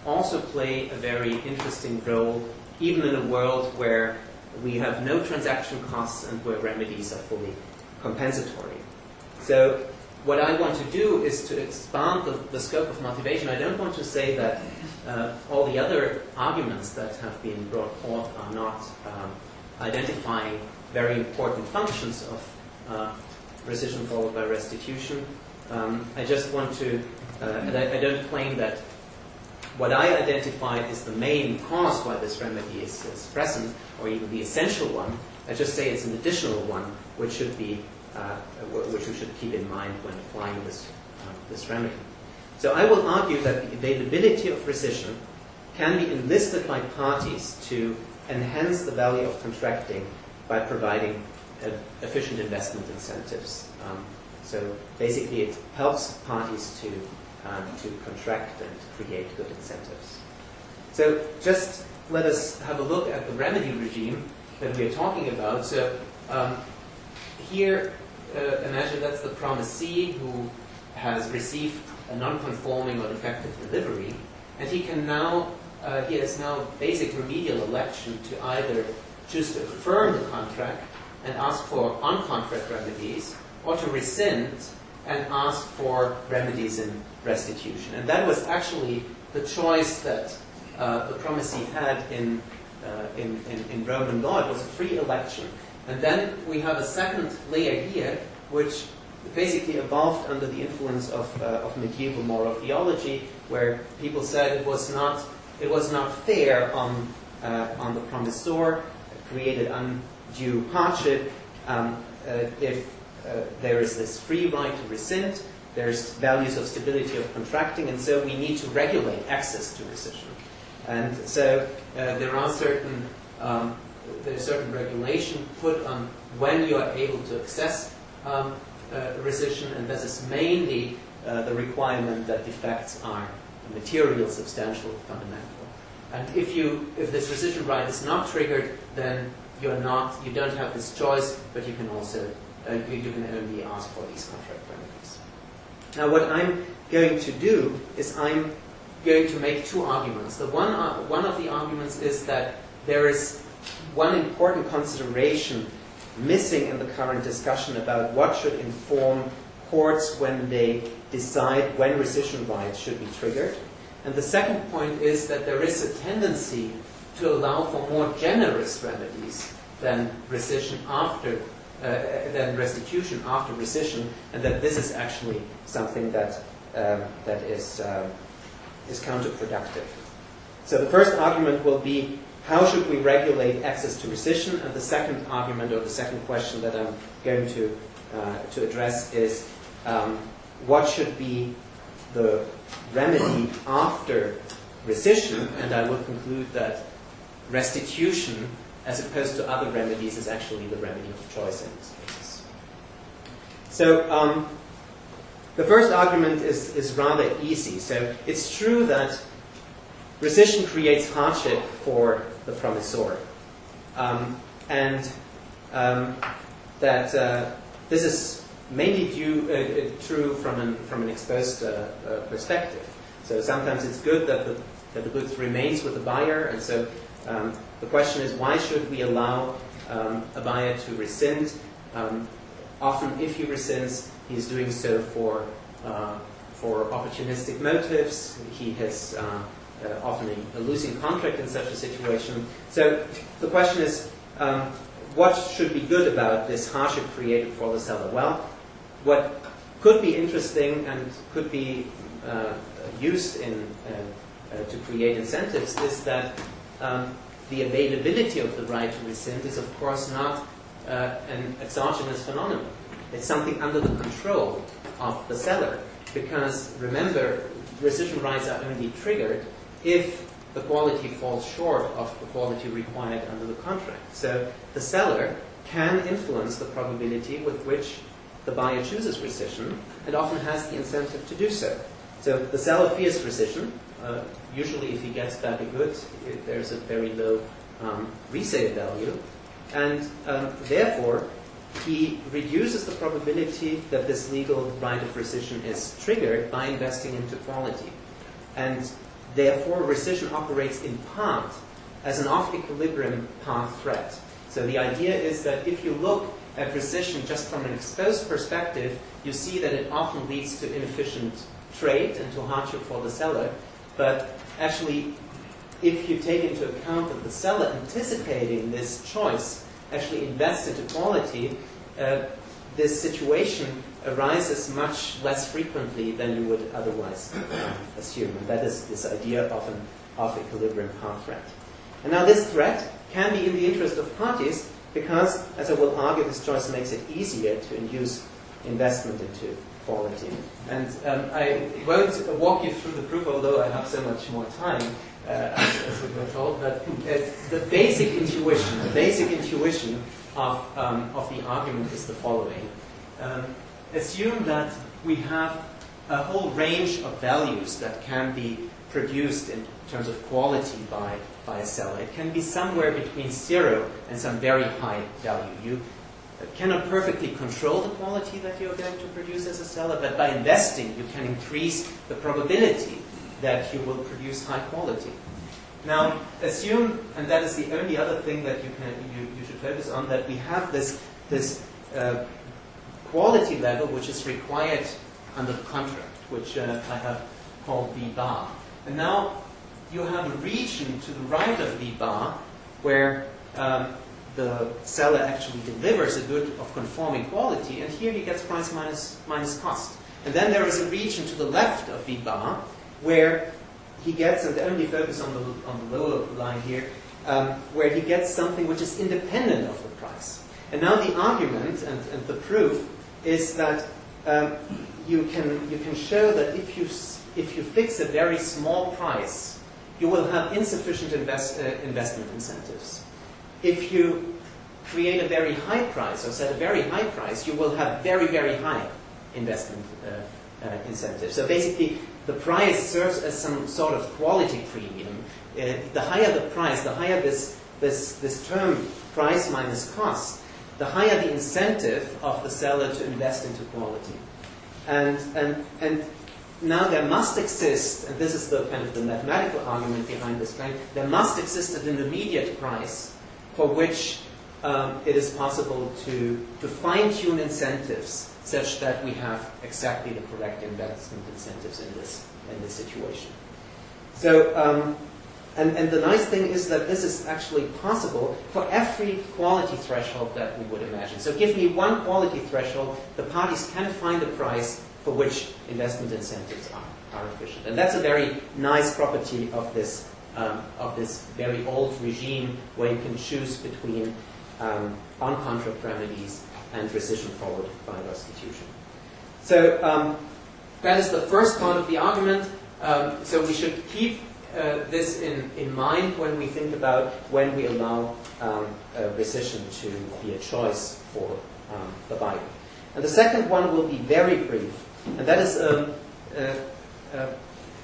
also play a very interesting role, even in a world where we have no transaction costs and where remedies are fully compensatory. So what I want to do is to expand the scope of motivation. I don't want to say that all the other arguments that have been brought forth are not identifying very important functions of rescission followed by restitution. I just want to, and I don't claim that what I identified is the main cause why this remedy is present, or even the essential one. I just say it's an additional one, which should be, which we should keep in mind when applying this remedy. So I will argue that the availability of rescission can be enlisted by parties to enhance the value of contracting by providing efficient investment incentives. So basically, it helps parties to contract and create good incentives. So just let us have a look at the remedy regime that we are talking about. So here, imagine that's the promisee who has received a non-conforming or defective delivery, and he has now basic remedial election to either choose to affirm the contract and ask for on-contract remedies, or to rescind and ask for remedies in restitution. And that was actually the choice that the promisee had in Roman law. It was a free election. And then we have a second layer here, which basically evolved under the influence of medieval moral theology, where people said it was not fair on the promissor, it created undue hardship if there is this free right to rescind. There's values of stability of contracting, and so we need to regulate access to rescission. And so there's certain regulation put on when you are able to access rescission, and this is mainly the requirement that defects are material, substantial, fundamental. And if this rescission right is not triggered, then you don't have this choice, but you can also you can only ask for these contract remedies. Now, what I'm going to do is I'm going to make two arguments. The one of the arguments is that there is one important consideration missing in the current discussion about what should inform courts when they decide when rescission rights should be triggered. And the second point is that there is a tendency to allow for more generous remedies than restitution after rescission, and that this is actually something that is counterproductive. So the first argument will be, how should we regulate access to rescission? And the second argument, or the second question that I'm going to address is, what should be the remedy after rescission? And I will conclude that restitution, as opposed to other remedies, is actually the remedy of choice in these cases. So the first argument is rather easy. So it's true that rescission creates hardship for the promissor, and that this is mainly true from an exposed perspective. So sometimes it's good that the goods remains with the buyer, and so the question is, why should we allow a buyer to rescind? Often, if he rescinds, he is doing so for opportunistic motives. He has often a losing contract in such a situation. So the question is, what should be good about this hardship created for the seller? Well, what could be interesting and could be used to create incentives is that the availability of the right to rescind is, of course, not an exogenous phenomenon. It's something under the control of the seller, because, remember, rescission rights are only triggered if the quality falls short of the quality required under the contract. So the seller can influence the probability with which the buyer chooses rescission, and often has the incentive to do so. So the seller fears rescission. Usually, if he gets back a good, there's a very low resale value, and therefore he reduces the probability that this legal right of rescission is triggered by investing into quality. And therefore, rescission operates in part as an off-equilibrium path threat. So the idea is that if you look at rescission just from an exposed perspective, you see that it often leads to inefficient trade and to hardship for the seller. But actually, if you take into account that the seller, anticipating this choice, actually invests into quality, this situation arises much less frequently than you would otherwise assume. And that is this idea of an off-equilibrium path threat. And now this threat can be in the interest of parties because, as I will argue, this choice makes it easier to induce investment into quality. And I won't walk you through the proof, although I have so much more time, as we were told. But the basic intuition of the argument is the following. Assume that we have a whole range of values that can be produced in terms of quality by a seller. It can be somewhere between 0 and some very high value. cannot perfectly control the quality that you're going to produce as a seller, but by investing you can increase the probability that you will produce high quality. Now, assume, and that is the only other thing that you should focus on, that we have this quality level which is required under the contract, which I have called V bar. And now you have a region to the right of V bar where the seller actually delivers a good of conforming quality, and here he gets price minus cost. And then there is a region to the left of V bar where he gets, and only focus on the lower line here, where he gets something which is independent of the price. And now the argument and the proof is that you can show that if you fix a very small price, you will have insufficient investment incentives. If you create a very high price or set a very high price, you will have very, very high investment incentives. So basically, the price serves as some sort of quality premium. The higher the price, the higher this term price minus cost, the higher the incentive of the seller to invest into quality. And now there must exist, and this is the kind of the mathematical argument behind this claim, there must exist an intermediate price for which it is possible to fine-tune incentives such that we have exactly the correct investment incentives in this situation. So, and the nice thing is that this is actually possible for every quality threshold that we would imagine. So give me one quality threshold, the parties can find a price for which investment incentives are efficient. And that's a very nice property of this very old regime where you can choose between on-contract remedies and rescission followed by restitution. So that is the first part of the argument. So we should keep this in mind when we think about when we allow rescission to be a choice for the buyer. And the second one will be very brief, and that is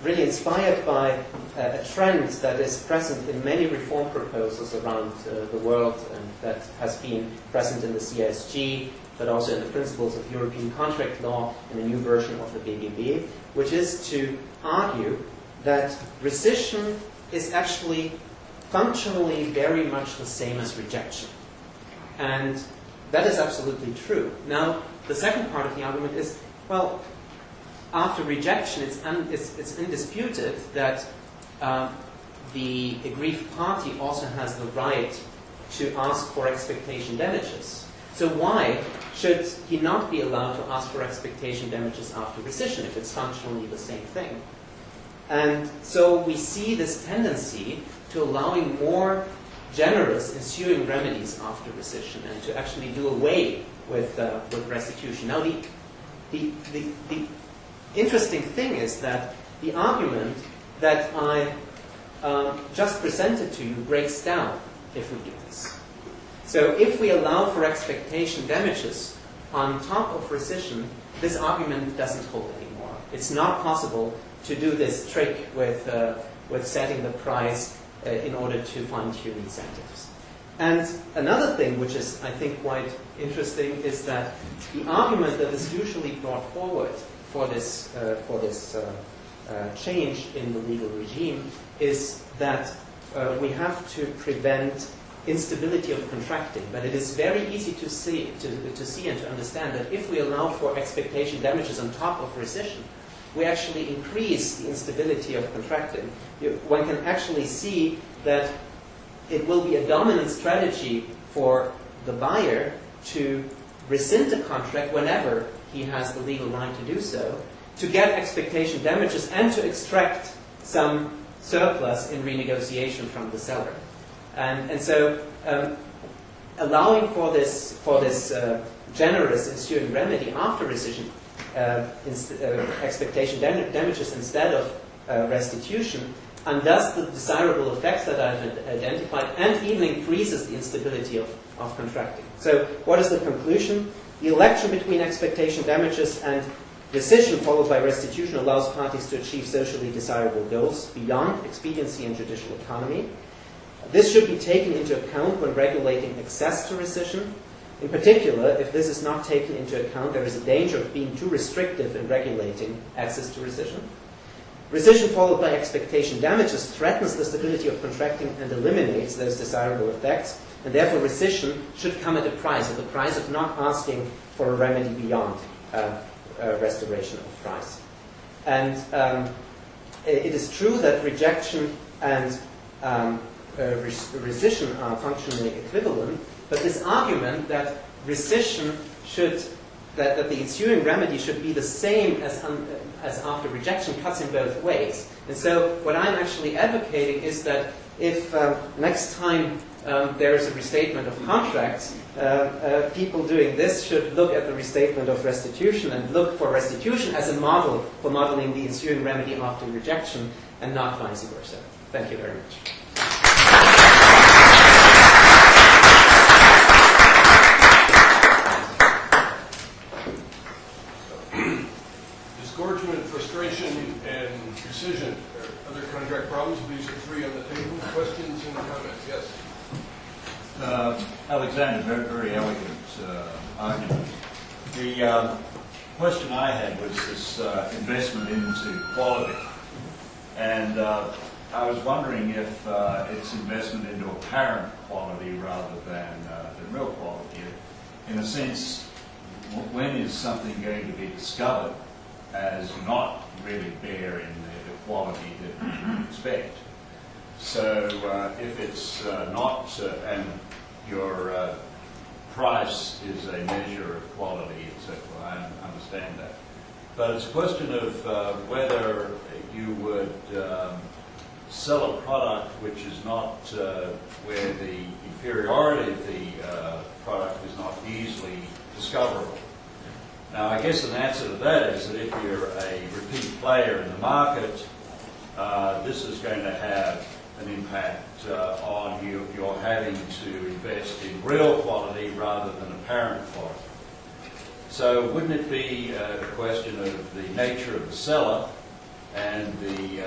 really inspired by a trend that is present in many reform proposals around the world, and that has been present in the CSG, but also in the principles of European contract law and a new version of the BGB, which is to argue that rescission is actually functionally very much the same as rejection. And that is absolutely true. Now, the second part of the argument is, well, after rejection, it's undisputed that the aggrieved party also has the right to ask for expectation damages. So why should he not be allowed to ask for expectation damages after rescission if it's functionally the same thing? And so we see this tendency to allowing more generous ensuing remedies after rescission and to actually do away with restitution. Now, the interesting thing is that the argument that I just presented to you breaks down if we do this. So if we allow for expectation damages on top of rescission, this argument doesn't hold anymore. It's not possible to do this trick with setting the price in order to fine-tune incentives. And another thing which is, I think, quite interesting is that the argument that is usually brought forward for this change in the legal regime is that we have to prevent instability of contracting. But it is very easy to see and to understand that if we allow for expectation damages on top of rescission, we actually increase the instability of contracting. One can actually see that it will be a dominant strategy for the buyer to rescind the contract whenever he has the legal right to do so, to get expectation damages and to extract some surplus in renegotiation from the seller. And so allowing for this generous ensuing remedy after rescission, expectation damages instead of restitution, undoes the desirable effects that I've identified and even increases the instability of contracting. So what is the conclusion? The election between expectation damages and rescission followed by restitution allows parties to achieve socially desirable goals beyond expediency and judicial economy. This should be taken into account when regulating access to rescission. In particular, if this is not taken into account, there is a danger of being too restrictive in regulating access to rescission. Rescission followed by expectation damages threatens the stability of contracting and eliminates those desirable effects, and therefore rescission should come at a price, of not asking for a remedy beyond restoration of price. And it is true that rejection and rescission are functionally equivalent, but this argument that rescission that the ensuing remedy should be the same as after rejection cuts in both ways. And so what I'm actually advocating is that if next time there is a restatement of contracts, people doing this should look at the restatement of restitution and look for restitution as a model for modeling the ensuing remedy after rejection and not vice versa. Thank you very much. Disgorgement, frustration, and rescission. Other contract problems? These are three on the table. Questions and comments? Yes. Alexander, very elegant argument. The question I had was this investment into quality. And I was wondering if it's investment into apparent quality rather than real quality. In a sense, when is something going to be discovered as not really bearing the quality that you expect? So if it's not, and your price is a measure of quality, etc., I understand that. But it's a question of whether you would sell a product which is not, where the inferiority of the product is not easily discoverable. Now, I guess an answer to that is that if you're a repeat player in the market, this is going to have an impact on you if you're having to invest in real quality rather than apparent quality. So wouldn't it be a question of the nature of the seller and the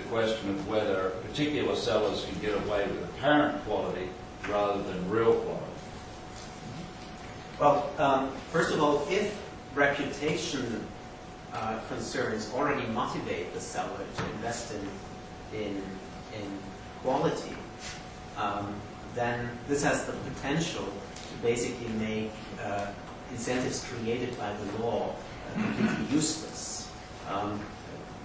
question of whether particular sellers can get away with apparent quality rather than real quality? Well, first of all, if reputation concerns already motivate the seller to invest in quality, then this has the potential to basically make incentives created by the law completely useless.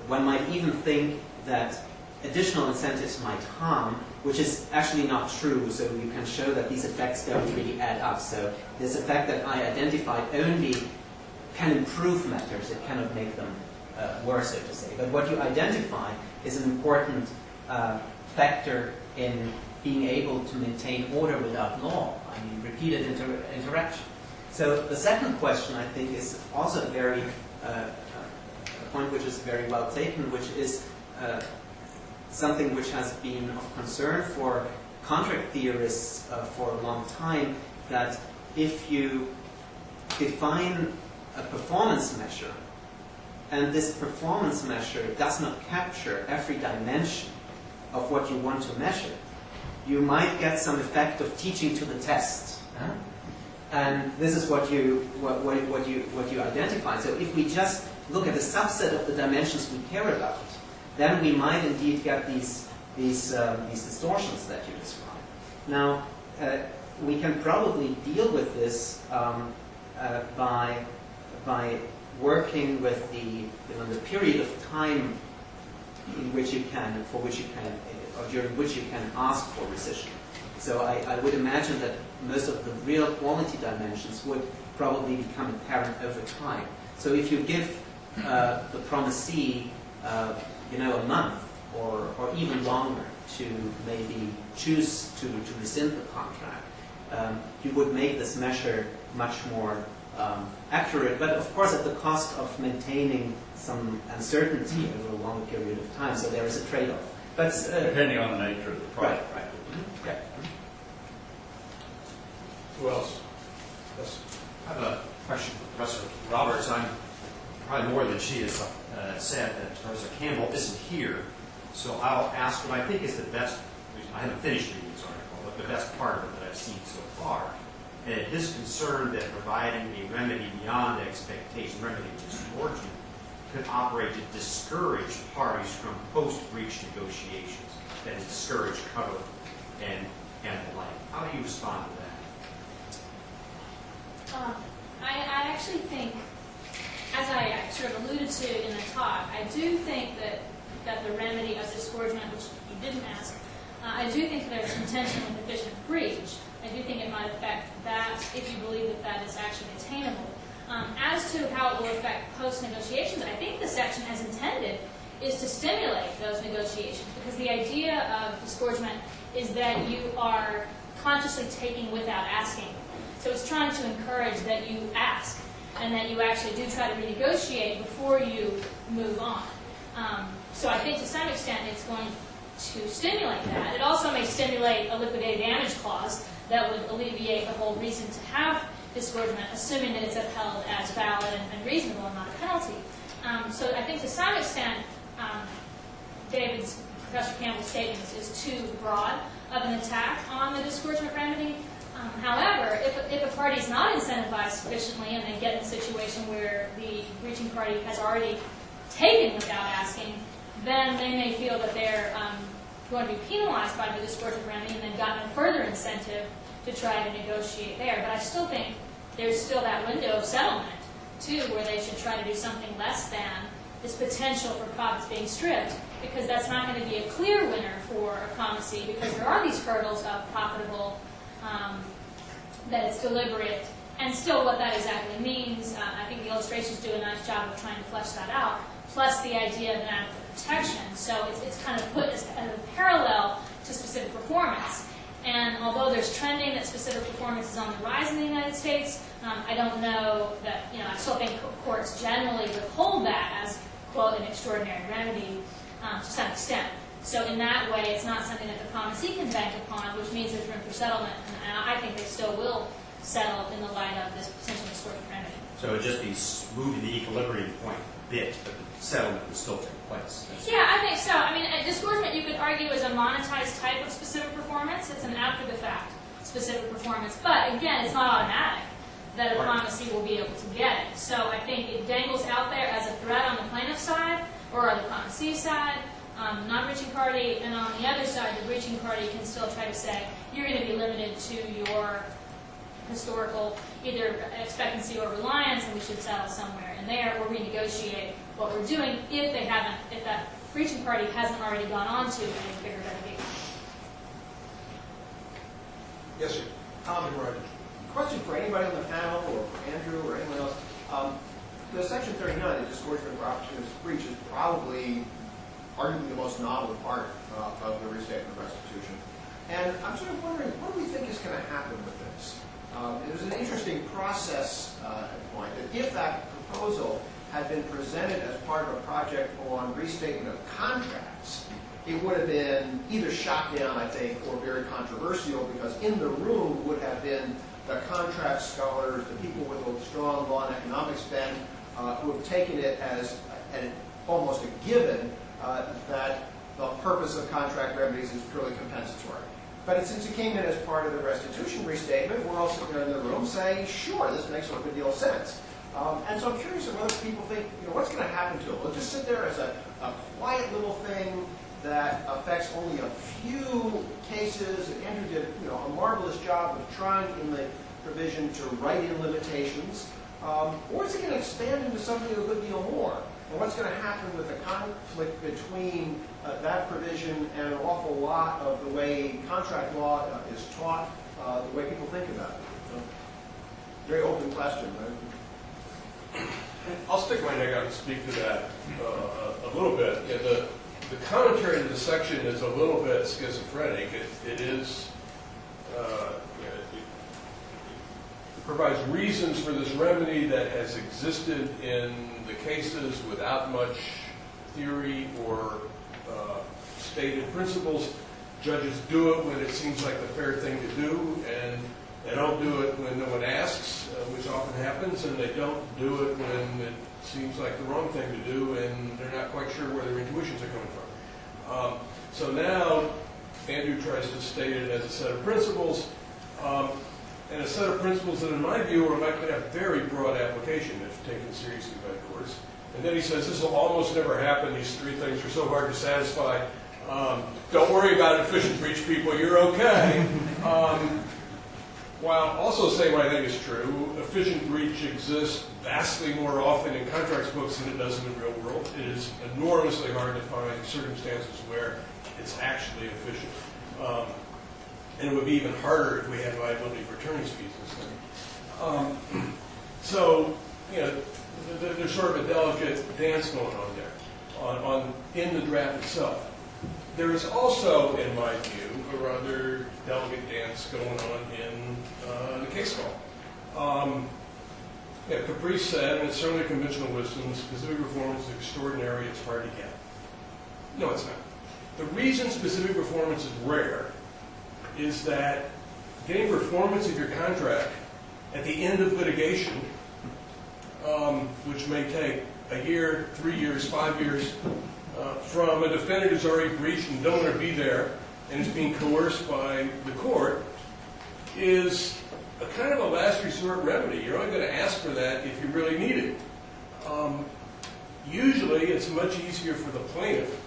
One might even think that additional incentives might harm, which is actually not true, so you can show that these effects don't really add up. So this effect that I identified only can improve matters, it cannot make them worse, so to say. But what you identify is an important factor in being able to maintain order without law, I mean repeated interaction. So the second question, I think, is also a very a point which is very well taken, which is something which has been of concern for contract theorists for a long time, that if you define a performance measure and this performance measure does not capture every dimension of what you want to measure, you might get some effect of teaching to the test. And this is what you identify. So if we just look at a subset of the dimensions we care about, then we might indeed get these distortions that you describe. Now, we can probably deal with this by working with the period of time in which you can, or during which you can ask for rescission. So I would imagine that most of the real quality dimensions would probably become apparent over time. So if you give the promisee, a month or even longer to maybe choose to rescind the contract, you would make this measure much more accurate, but of course at the cost of maintaining some uncertainty over a longer period of time. So there is a trade-off. But depending on the nature of the product. Right. Yeah. Who else? Yes. I have a question for Professor Roberts. I'm probably more than she has said that Professor Campbell isn't here, so I'll ask what I think is the best. I haven't finished reading this article, but the best part of it that I've seen so far. and his concern that providing a remedy beyond expectation, remedy disgorgement, could operate to discourage parties from post-breach negotiations, that is, discourage cover and the like. How do you respond to that? I actually think, as I sort of alluded to in the talk, I do think that the remedy of disgorgement, which you didn't ask, I do think that there's intentional and deficient breach. I do think it might affect that if you believe that that is actually attainable. As to how it will affect post-negotiations, I think the section as intended is to stimulate those negotiations, because the idea of disgorgement is that you are consciously taking without asking. So it's trying to encourage that you ask and that you actually do try to renegotiate before you move on. So I think to some extent it's going to stimulate that. It also may stimulate a liquidated damage clause that would alleviate the whole reason to have disgorgement, assuming that it's upheld as valid and reasonable and not a penalty. So I think to some extent, Professor Campbell's statement is too broad of an attack on the disgorgement remedy. However, if a party is not incentivized sufficiently and they get in a situation where the breaching party has already taken without asking, then they may feel that they're going to be penalized by the disgorgement remedy and then gotten a further incentive to try to negotiate there. But I still think there's still that window of settlement, too, where they should try to do something less than this potential for profits being stripped, because that's not going to be a clear winner for a promisee, because there are these hurdles of profitable, that it's deliberate, and still what that exactly means. I think the illustrations do a nice job of trying to flesh that out, plus the idea of an adequate protection. So it's kind of put as a parallel to specific performance. And although there's trending that specific performance is on the rise in the United States, I don't know that, I still think courts generally withhold that as, quote, an extraordinary remedy to some extent. So in that way, it's not something that the promisee can bank upon, which means there's room for settlement. And I think they still will settle in the light of this potential disgorgement remedy. So it would just be moving the equilibrium point a bit, but the settlement would still take place. Yeah, I think so. I mean, disgorgement, you could argue, is a monetized type of specific performance. It's an after-the-fact specific performance. But again, it's not automatic that a promisee will be able to get it. So I think it dangles out there as a threat on the plaintiff's side or on the promisee side, non-breaching party, and on the other side, the breaching party can still try to say, you're going to be limited to your historical either expectancy or reliance, and we should settle somewhere in there, or renegotiate what we're doing if that breaching party hasn't already gone on to a bigger remedy. Yes, sir. Right. Question for anybody on the panel, or for Andrew, or anyone else. The Section 39, the disgorgement for opportunistic breach, is probably arguably the most novel part of the restatement of restitution. And I'm sort of wondering, what do we think is going to happen with this? There's an interesting process point that if that proposal had been presented as part of a project on restatement of contracts, it would have been either shot down, I think, or very controversial, because in the room would have been the contract scholars, the people with a strong law and economics bent, who have taken it as almost a given that the purpose of contract remedies is purely compensatory. But since it came in as part of the restitution restatement, we're all sitting there in the room saying, sure, this makes a good deal of sense. And so I'm curious of whether people think, what's going to happen to it? We'll just sit there as a quiet little thing that affects only a few cases. And Andrew did a marvelous job of trying in the provision to write in limitations. Or is it going to expand into something a good deal more? And what's going to happen with the conflict between that provision and an awful lot of the way contract law is taught, the way people think about it? Very open question, right? I'll stick my neck out and speak to that a little bit. Yeah, the commentary to the section is a little bit schizophrenic. It is it provides reasons for this remedy that has existed in the cases without much theory or stated principles. Judges do it when it seems like the fair thing to do, and they don't do it when no one asks, which often happens, and they don't do it when it seems like the wrong thing to do and they're not quite sure where their intuitions are coming from. So now Andrew tries to state it as a set of principles. and a set of principles that, in my view, are likely to have very broad application if taken seriously by the courts. And then he says, this will almost never happen. These three things are so hard to satisfy. Don't worry about efficient breach, people. You're okay. While also saying what I think is true, efficient breach exists vastly more often in contracts books than it does in the real world. It is enormously hard to find circumstances where it's actually efficient. And it would be even harder if we had liability for attorney's fees instead. So, you know, there's sort of a delicate dance going on there, in the draft itself. There is also, in my view, a rather delicate dance going on in the case law. Caprice said, and it's certainly conventional wisdom, specific performance is extraordinary, it's hard to get. No, it's not. The reason specific performance is rare is that getting performance of your contract at the end of litigation, which may take a year, 3 years, 5 years, from a defendant who's already breached and don't want to be there and is being coerced by the court, is a kind of a last resort remedy. You're only going to ask for that if you really need it. Usually it's much easier for the plaintiff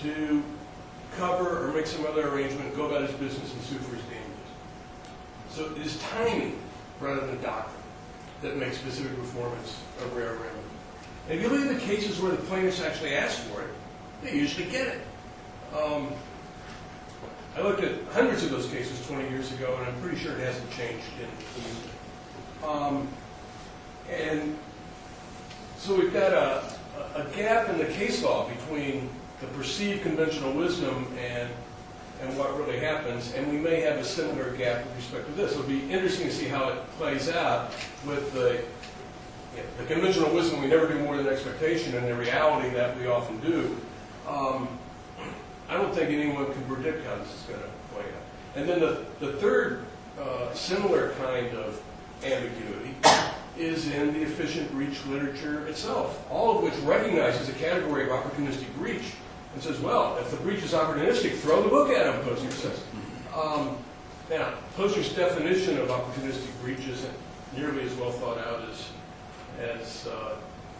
to cover or make some other arrangement, go about his business and sue for his damages. So it is timing rather than doctrine that makes specific performance a rare remedy. And if you look at the cases where the plaintiffs actually ask for it, they usually get it. I looked at hundreds of those cases 20 years ago, and I'm pretty sure it hasn't changed and so we've got a gap in the case law between the perceived conventional wisdom and what really happens, and we may have a similar gap with respect to this. It'll be interesting to see how it plays out with the conventional wisdom, we never do more than expectation, and the reality that we often do. I don't think anyone can predict how this is going to play out. And then the third similar kind of ambiguity is in the efficient breach literature itself, all of which recognizes a category of opportunistic breach and says, well, if the breach is opportunistic, throw the book at him, Posner says. Now, Posner's definition of opportunistic breach isn't nearly as well thought out as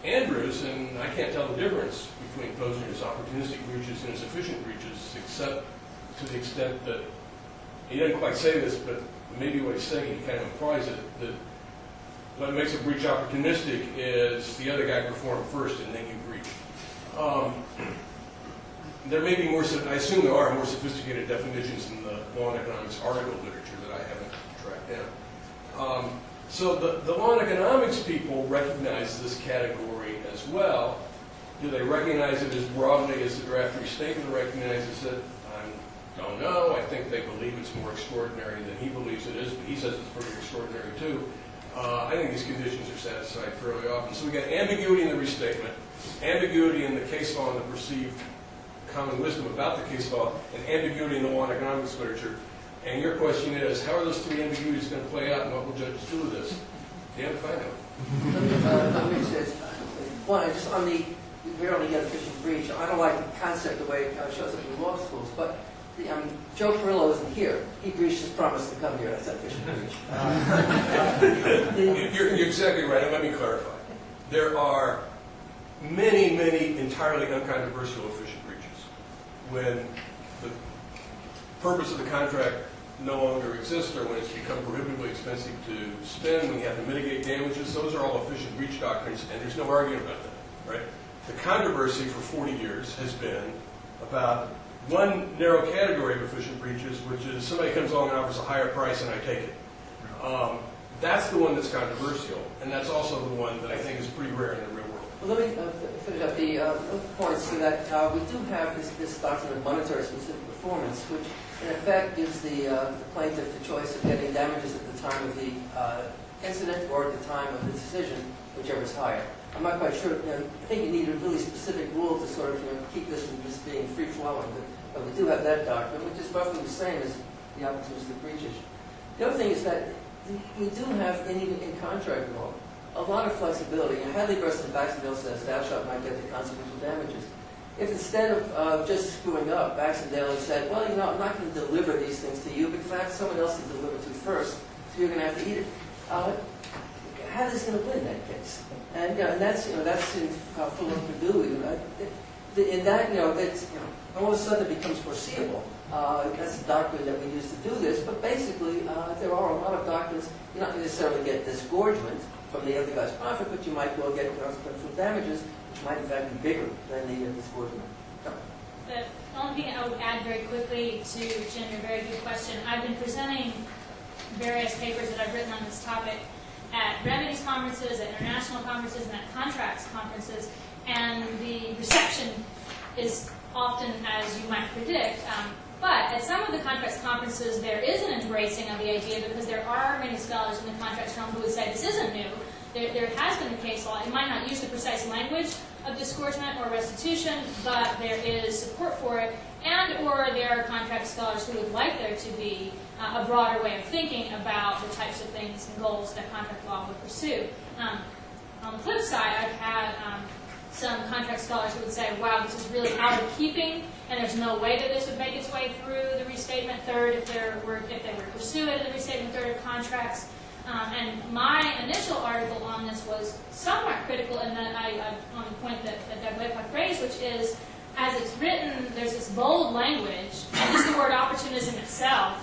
Andrew's, and I can't tell the difference between Posner's opportunistic breaches and his efficient breaches, except to the extent that he doesn't quite say this, but maybe what he's saying, he kind of implies it, that what makes a breach opportunistic is the other guy performed first and then you breach. There may be more, I assume there are more sophisticated definitions in the law and economics article literature that I haven't tracked down. So the law and economics people recognize this category as well. Do they recognize it as broadly as the draft restatement recognizes it? I don't know. I think they believe it's more extraordinary than he believes it is, but he says it's pretty extraordinary too. I think these conditions are satisfied fairly often. So we got ambiguity in the restatement, ambiguity in the case law and the perceived common wisdom about the case law, and ambiguity in the law and economics literature. And your question is, how are those three ambiguities going to play out, and what will judges do with this? Damn if I know. Let me say, one, just on the rarely get efficient breach, I don't like the concept the way it shows up in law schools, but Joe Perillo isn't here. He breached his promise to come here. That's an efficient breach. You're exactly right, and let me clarify. There are many, many entirely uncontroversial efficient breaches when the purpose of the contract no longer exists, or when it's become prohibitively expensive to spend, when you have to mitigate damages. Those are all efficient breach doctrines, and there's no argument about that, right? The controversy for 40 years has been about one narrow category of efficient breaches, which is somebody comes along and offers a higher price and I take it. That's the one that's controversial, and that's also the one that I think is pretty rare in the real world. Well, let me finish up the points to that. We do have this doctrine of monetary specific performance, which in effect gives the plaintiff the choice of getting damages at the time of the incident or at the time of the decision, whichever is higher. I'm not quite sure. I think you need a really specific rule to sort of keep this from just being free-flowing. But we do have that doctrine, which is roughly the same as the opportunistic breach issue. The other thing is that we do have, even in contract law, a lot of flexibility. Hadley versus Baxendale says, thou shalt not get the consequential damages. If instead of just screwing up, Baxendale had said, well, I'm not going to deliver these things to you because I have someone else to deliver to first. so you're going to have to eat it. How is going to win that case? And that's that's in full of Purdue. In that that's all of a sudden it becomes foreseeable. That's the doctrine that we use to do this. But basically, there are a lot of doctrines. You're not necessarily get disgorgement from the other guy's profit, but you might well get consequential damages, which might in fact be bigger than the disgorgement. The only thing I would add very quickly to Jim, your very good question. I've been presenting various papers that I've written on this topic at remedies conferences, at international conferences, and at contracts conferences, and the reception is often as you might predict. But at some of the contracts conferences, there is an embracing of the idea because there are many scholars in the contracts realm who would say this isn't new. There has been a case law. It might not use the precise language of disgorgement or restitution, but there is support for it, and or there are contract scholars who would like there to be a broader way of thinking about the types of things and goals that contract law would pursue. On the flip side, I've had some contract scholars who would say, wow, this is really out of keeping, and there's no way that this would make its way through the Restatement Third if they were to pursue it in the Restatement Third of contracts. And my initial article on this was somewhat critical in that on the point that Doug Laycock raised, which is, as it's written, there's this bold language, and just the word opportunism itself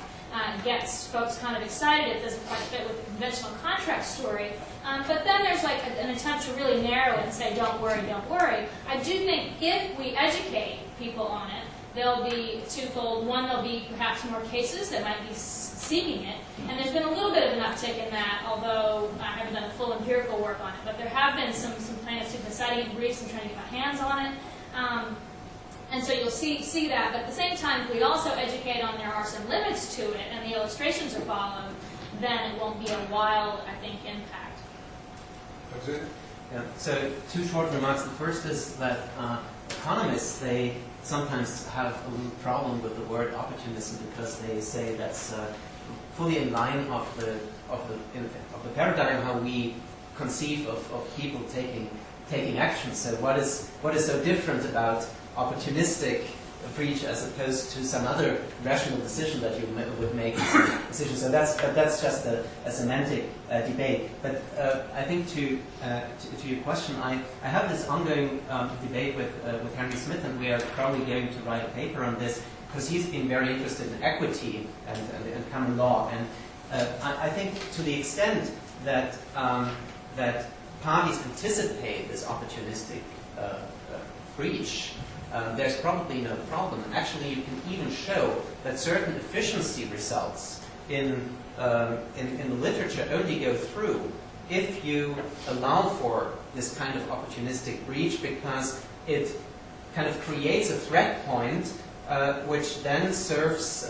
gets folks kind of excited. It doesn't quite fit with the conventional contract story. But then there's like an attempt to really narrow it and say, don't worry, don't worry. I do think if we educate people on it, there'll be twofold. One, there'll be perhaps more cases that might be seeking it. And there's been a little bit of an uptick in that, although I haven't done full empirical work on it. But there have been some plaintiffs who've been citing it in briefs and trying to get my hands on it. And so you'll see that. But at the same time, if we also educate on there are some limits to it and the illustrations are followed, then it won't be a wild, I think, impact. That's it? Yeah. So 2 short remarks. The first is that economists, they sometimes have a little problem with the word opportunism because they say that's fully in line of the paradigm how we conceive of people taking action. So what is so different about opportunistic breach as opposed to some other rational decision that you would make decision? So that's just a semantic debate. But I think to your question, I have this ongoing debate with Henry Smith, and we are probably going to write a paper on this because he's been very interested in equity and common law. And I think to the extent that that parties anticipate this opportunistic breach, there's probably no problem. Actually, you can even show that certain efficiency results in the literature only go through if you allow for this kind of opportunistic breach, because it kind of creates a threat point which then serves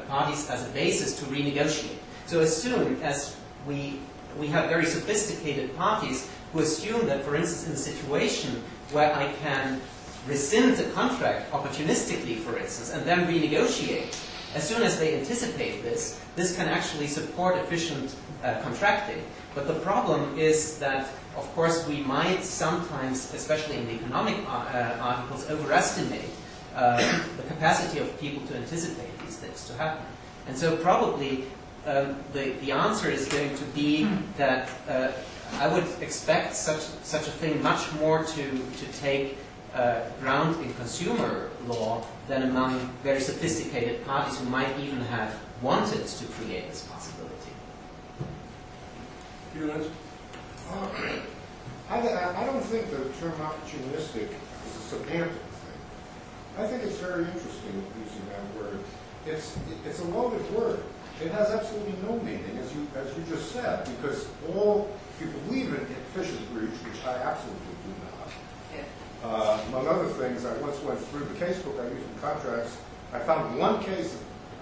parties as a basis to renegotiate. So as soon as we have very sophisticated parties who assume that, for instance, in a situation where I can rescind the contract opportunistically, for instance, and then renegotiate, as soon as they anticipate this can actually support efficient contracting. But the problem is that, of course, we might sometimes, especially in the economic articles, overestimate the capacity of people to anticipate these things to happen. And so probably the answer is going to be that I would expect such a thing much more to take ground in consumer law than among very sophisticated parties who might even have wanted to create this possibility. I don't think the term opportunistic is a semantic thing. I think it's very interesting using that word. It's a loaded word. It has absolutely no meaning, as you just said, because if you believe in efficient breach, which I absolutely do not. Among other things, I once went through the casebook I used in contracts. I found one case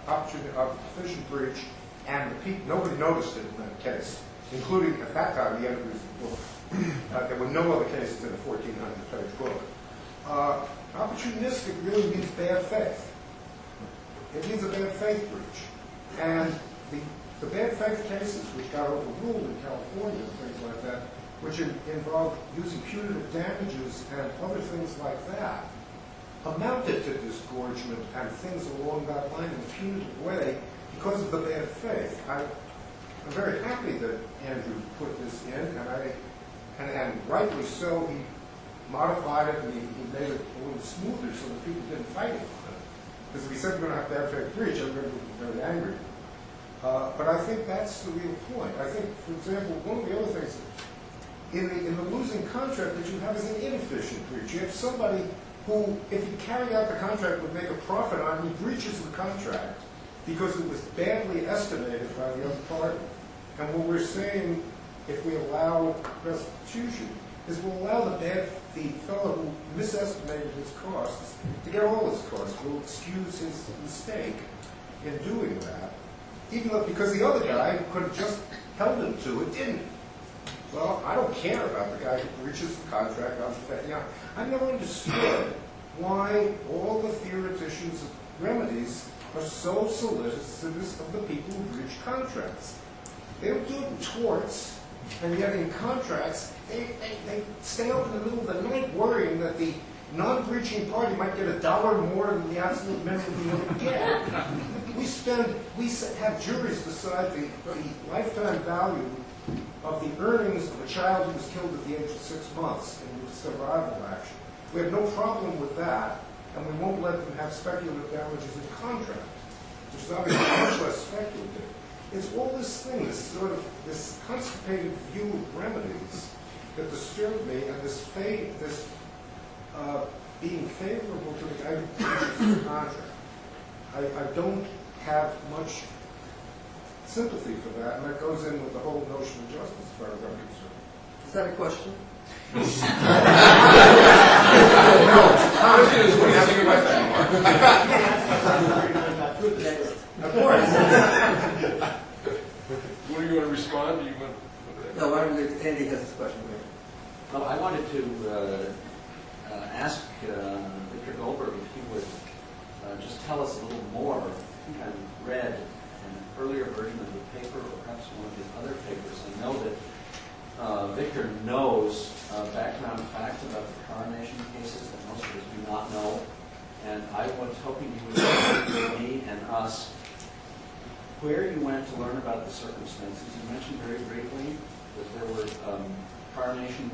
of efficient breach, and nobody noticed it in that case, including at that time the editors of the book. There were no other cases in a 1,400-page book. Opportunistic really means bad faith. It means a bad faith breach. And the bad faith cases which got overruled in California and things like that, which involved using punitive damages and other things like that, amounted to disgorgement and things along that line in a punitive way, because of the bad faith. I'm very happy that Andrew put this in, and rightly so, he modified it and he made it a little smoother so that people didn't fight it. Because if he said we're going to have bad faith breach, everybody would be very angry. But I think that's the real point. I think, for example, one of the other things, in the losing contract that you have is an inefficient breach. You have somebody who, if he carried out the contract, would make a profit on, he breaches the contract because it was badly estimated by the other party. And what we're saying, if we allow restitution, is we'll allow the fellow who misestimated his costs to get all his costs. We'll excuse his mistake in doing that, even though because the other guy could have just held him to it, didn't. Well, I don't care about the guy who breaches the contract. I never understood why all the theoreticians of remedies are so solicitous of the people who breach contracts. They don't do it in torts, and yet in contracts, they stay up in the middle of the night worrying that the non-breaching party might get $1 more than the absolute minimum they would get. We have juries decide the lifetime value of the earnings of a child who was killed at the age of 6 months in survival action. We have no problem with that, and we won't let them have speculative damages in contract, which is obviously much less speculative. It's all this thing, this constipated view of remedies that disturbed me, and this being favorable to the guy who breaches the contract. I don't have much sympathy for that, and that goes in with the whole notion of justice, as far as I'm concerned. Is that a question? No. What do you think about that? Of course. What do you want to respond? Do you want? No, why don't we, Andy has this question. Well, I wanted to ask Victor Goldberg if he would just tell us a little more. I think I read an earlier version of the paper, or perhaps one of his other papers. I know that Victor knows background facts about the coronation cases that most of us do not know. And I was hoping you would explain to me and us where you went to learn about the circumstances. You mentioned very briefly that there were coronation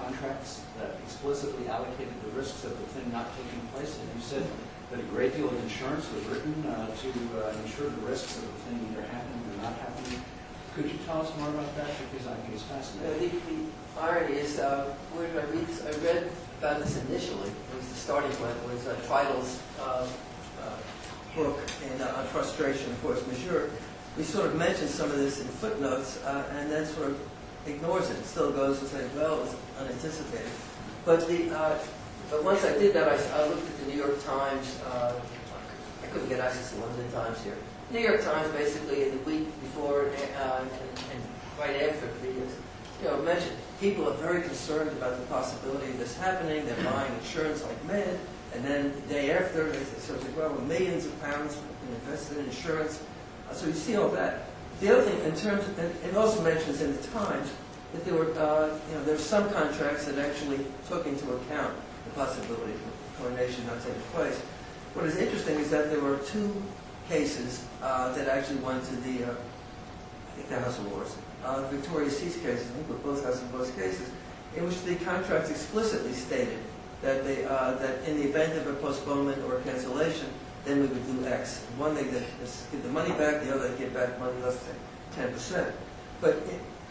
contracts that explicitly allocated the risks of the thing not taking place. And you said that a great deal of insurance was written to ensure the risks of the thing either happening or not happening. Could you tell us more about that? Because I think it's fascinating. The irony is, where did I read this? I read about this initially. It was the starting point. It was Feidel's book on frustration, force majeure. We sort of mentioned some of this in footnotes, and then sort of ignores it. It still goes and says, well, it was unanticipated. But once I did that, I looked at the New York Times. I couldn't get access to London Times here. New York Times, basically, in the week before and right after, mentioned people are very concerned about the possibility of this happening. They're buying insurance like mad. And then the day after, they sort of say, well, millions of pounds invested in insurance. So you see all that. The other thing, in terms of, and it also mentions in the Times that there were, there were some contracts that actually took into account the possibility of coronation not taking place. What is interesting is that there were 2 cases that actually went to the, I think the House of Lords, Victoria Cease cases. I think were both House of Lords cases, in which the contracts explicitly stated that that in the event of a postponement or cancellation, then we would do X. One, they give the money back; the other, they give back money less than 10%. But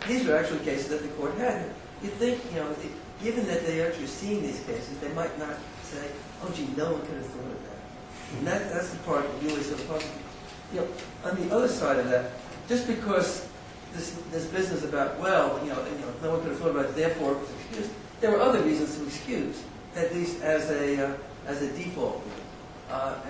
these are actually cases that the court had. You'd think, given that they actually seen these cases, they might not say, "Oh, gee, no one could have thought of that." And that's the part that really sort of puzzles. On the other side of that, just because this business about no one could have thought about it, therefore it was excused. There were other reasons to excuse, at least as a default.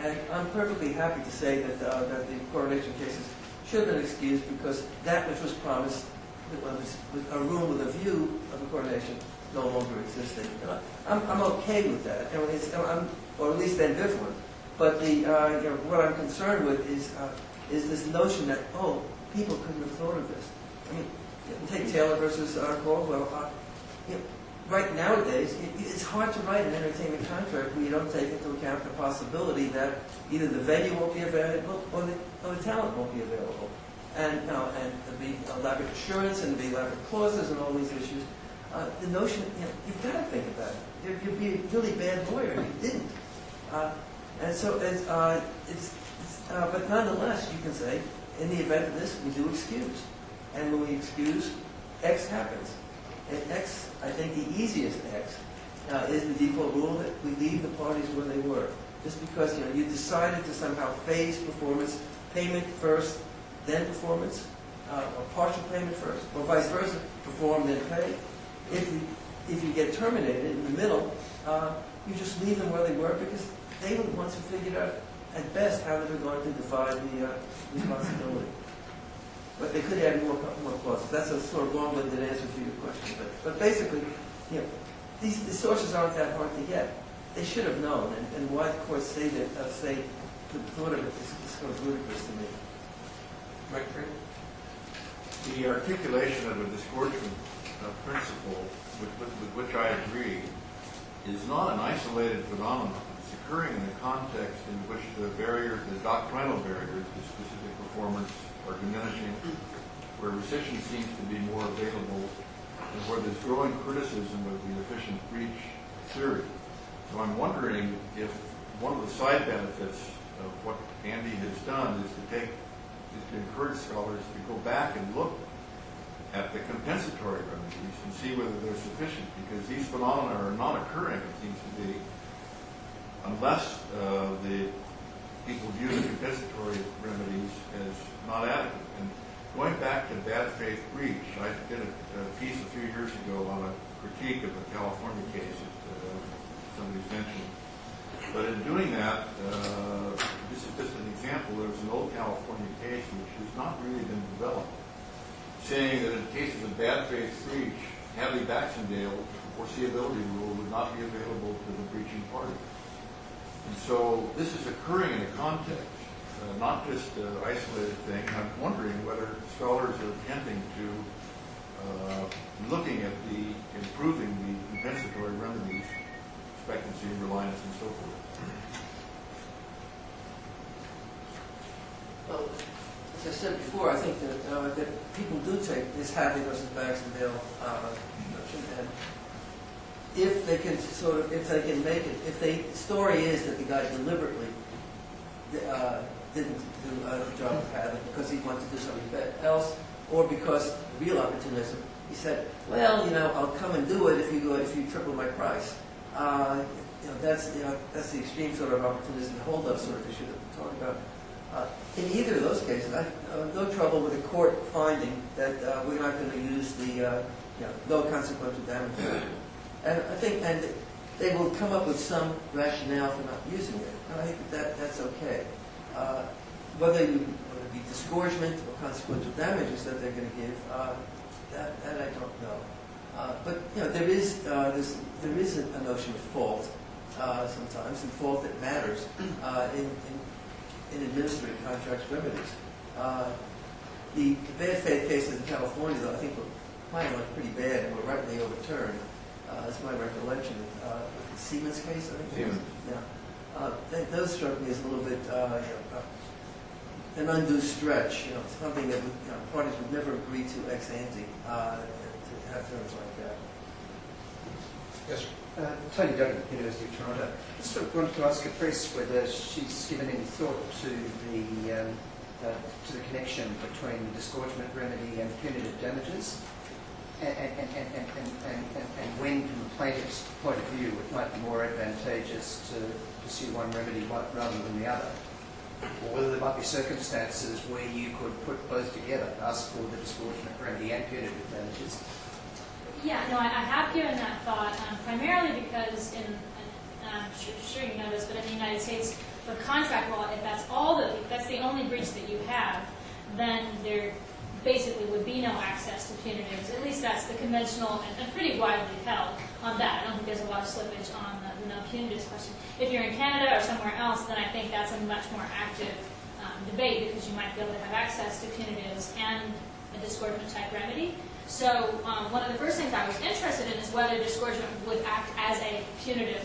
And I'm perfectly happy to say that the coronation cases should have been excused because that which was promised, with a room with a view of a coronation, no longer existed. I'm okay with that, or at least ambivalent. But what I'm concerned with is this notion that people couldn't have thought of this. I mean, take Taylor versus Caldwell. right nowadays, it's hard to write an entertainment contract where you don't take into account the possibility that either the venue won't be available or the talent won't be available. And there'll be elaborate assurance and there'll be elaborate clauses and all these issues. The notion, you've got to think about it. You'd be a really bad lawyer if you didn't. And so but nonetheless, you can say, in the event of this, we do excuse. And when we excuse, X happens. And X, I think the easiest X, is the default rule that we leave the parties where they were. Just because you decided to somehow phase performance, payment first, then performance, or partial payment first, or vice versa, perform then pay. If you get terminated in the middle, you just leave them where they were because they were the ones who figured out at best how they were going to divide the responsibility. But they could add more clauses. That's a sort of long-winded answer to your question. But basically, the sources aren't that hard to get. They should have known, and why the courts say the thought of it is sort of ludicrous to me. Right, Craig? The articulation of a disgorgement principle, with which I agree, is not an isolated phenomenon. It's occurring in a context in which the doctrinal barriers to specific performance are diminishing, where rescission seems to be more available, and where there's growing criticism of the efficient breach theory. So I'm wondering if one of the side benefits of what Andy has done is to encourage scholars to go back and look at the compensatory remedies and see whether they're sufficient, because these phenomena are not occurring, it seems to be, unless the people view the compensatory remedies as not adequate. And going back to bad faith breach, I did a piece a few years ago on a critique of the California case that somebody's mentioned. But in doing that, this is just an example. There was an old California case which has not really been developed, saying that in cases of bad faith breach, Hadley-Baxendale foreseeability rule would not be available to the breaching party. And so this is occurring in a context, not just an isolated thing. I'm wondering whether scholars are attempting to looking at improving the compensatory remedies, expectancy, reliance, and so forth. Well, as I said before, I think that people do take this Hadley versus Baxendale notion, and if they can make it, if the story is that the guy deliberately didn't do a job of Hadley because he wanted to do something else, or because real opportunism, he said, well, I'll come and do it if you triple my price. That's the extreme sort of opportunism, hold-up sort of issue that we're talking about. In either of those cases, I have no trouble with the court finding that we're not going to use the no consequential damage. And I think they will come up with some rationale for not using it. And I think that's okay. Whether it be disgorgement or consequential damages that they're going to give, that I don't know. But there is a notion of fault sometimes, and fault that matters in administering contracts remedies. The bad faith cases in California, though, I think were finally pretty bad and were rightly overturned. That's my recollection. The Siemens case, I think. Siemens. Yeah. Those struck me as a little bit an undue stretch. Something that parties would never agree to ex ante to have terms like that. Yes, sir. Tony Duggan, University of Toronto. I just wanted to ask Caprice whether she's given any thought to the connection between the disgorgement remedy and punitive damages, and when, from the plaintiff's point of view, it might be more advantageous to pursue one remedy rather than the other, or whether there might be circumstances where you could put both together, ask for the disgorgement remedy and punitive damages. Yeah, no, I have given that thought, primarily because I'm sure you know this, but in the United States, for contract law, if that's the only breach that you have, then there basically would be no access to punitives. At least that's the conventional and pretty widely held on that. I don't think there's a lot of slippage on the no punitives question. If you're in Canada or somewhere else, then I think that's a much more active debate, because you might be able to have access to punitives and a disgorgement type remedy. So one of the first things I was interested in is whether disgorgement would act as a punitive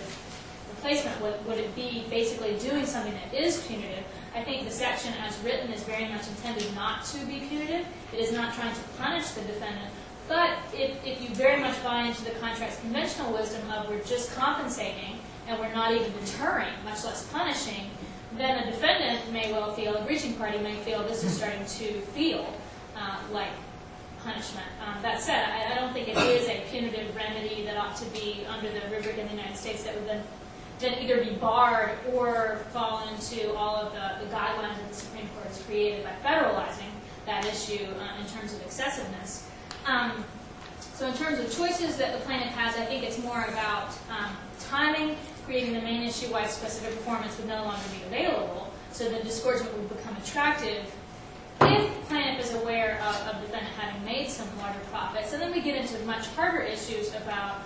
replacement. Would it be basically doing something that is punitive? I think the section as written is very much intended not to be punitive. It is not trying to punish the defendant. But if you very much buy into the contract's conventional wisdom of we're just compensating and we're not even deterring, much less punishing, then a defendant may well feel, a breaching party may feel this is starting to feel like punishment. That said, I don't think it is a punitive remedy that ought to be under the rubric in the United States that would then either be barred or fall into all of the guidelines that the Supreme Court has created by federalizing that issue in terms of excessiveness. So in terms of choices that the plaintiff has, I think it's more about timing, creating the main issue why specific performance would no longer be available, so that disgorgement would become attractive if the plaintiff is aware of the defendant having made some larger profits. And then we get into much harder issues about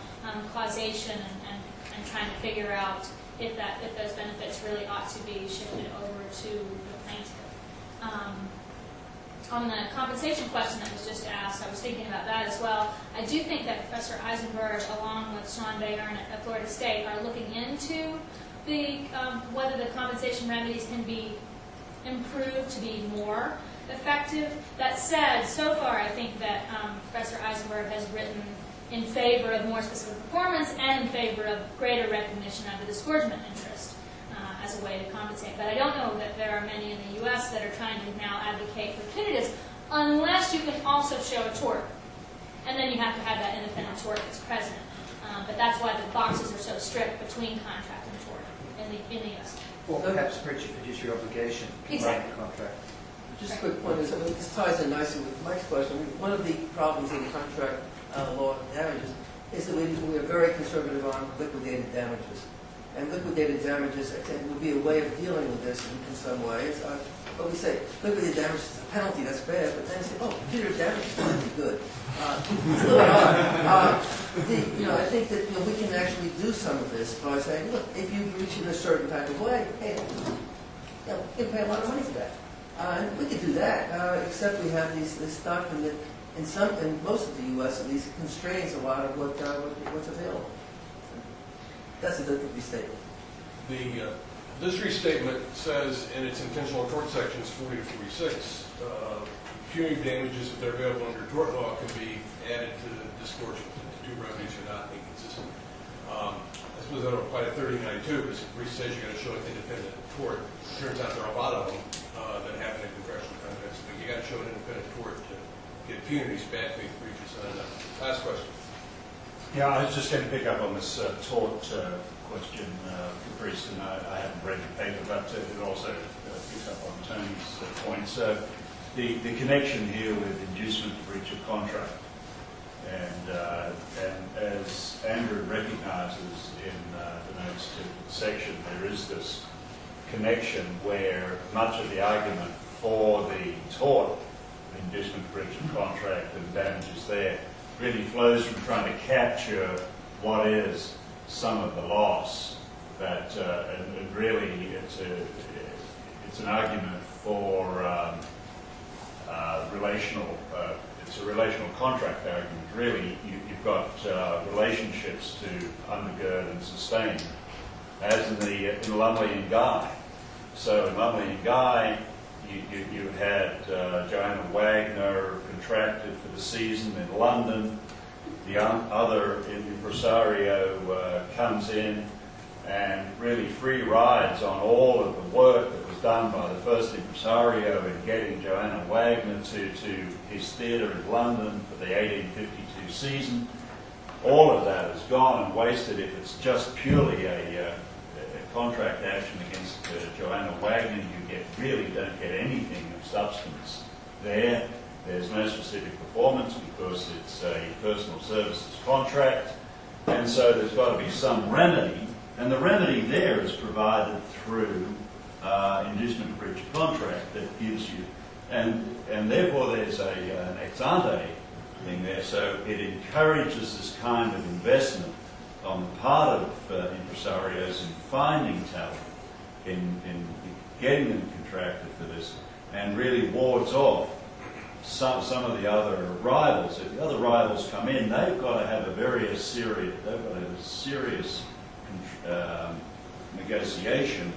causation and trying to figure out if those benefits really ought to be shifted over to the plaintiff. On the compensation question that was just asked, I was thinking about that as well. I do think that Professor Eisenberg, along with Sean Bayern at Florida State, are looking into whether the compensation remedies can be improved to be more effective. That said, so far I think that Professor Eisenberg has written in favor of more specific performance and in favor of greater recognition of the disgorgement interest as a way to compensate. But I don't know that there are many in the U.S. that are trying to now advocate for punitives unless you can also show a tort. And then you have to have that independent tort that's present. But that's why the boxes are so strict between contract and tort in the U.S. Or perhaps breach of fiduciary obligation in the contract. Just a quick point is, this ties in nicely with Mike's question. One of the problems in contract law damages is that we are very conservative on liquidated damages. And liquidated damages would be a way of dealing with this in some ways. But we say liquidated damages is a penalty, that's bad, but then say, oh, punitive damages might be good. It's a little hard. I think that we can actually do some of this by saying, look, if you reach in a certain type of way, hey, you can pay a lot of money for that. And we could do that, except we have this doctrine that in most of the U.S. at least constrains a lot of what's available. That's a different restatement. This restatement says in its intentional tort sections 40 to 46, punitive damages, if they're available under tort law, can be added to the disgorgement. The two remedies are not inconsistent. I suppose that would apply to 3092, because it says you're going to show an independent tort. It turns out there are a lot of them that happen in congressional context, but you got to show an independent tort to get punitives, bad faith breaches. Last question. Yeah, I was just going to pick up on this tort question, Caprice, and I haven't read the paper, but it also picks up on Tony's point. So the connection here with inducement to breach of contract, and as Andrew recognises in the notes to the section, there is this connection where much of the argument for the tort, inducement to breach of contract and damages there, really flows from trying to capture what is some of the loss. That and really it's an argument for relational. It's a relational contract argument. Really, you've got relationships to undergird and sustain, as in Lumley and Guy. So in Lumley and Guy, you had Joanna Wagner contracted for the season in London. The other impresario comes in and really free rides on all of the work that was done by the first impresario in getting Joanna Wagner to his theatre in London for the 1852 season. All of that is gone and wasted if it's just purely a contract action against Joanna Wagner. You really don't get anything of substance there. There's no specific performance because it's a personal services contract, and so there's got to be some remedy, and the remedy there is provided through inducement to breach of contract that gives you, and therefore there's an ex ante thing there, so it encourages this kind of investment on the part of impresarios in finding talent, in getting them contracted for this, and really wards off some of the other rivals. If the other rivals come in, they've got to have a serious negotiation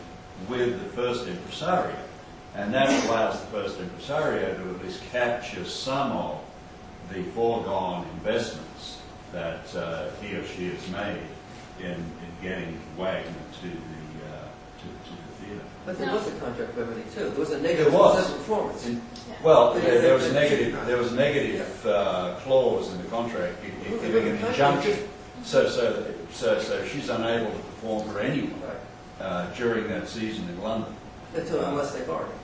with the first impresario, and that allows the first impresario to at least capture some of the foregone investments that he or she has made in getting Wagner to the theatre. But there was a contract remedy too. There was a negative There was. successful performance. Well, there was a negative clause in the contract giving an injunction. So she's unable to perform for anyone during that season in London. Unless they bargain.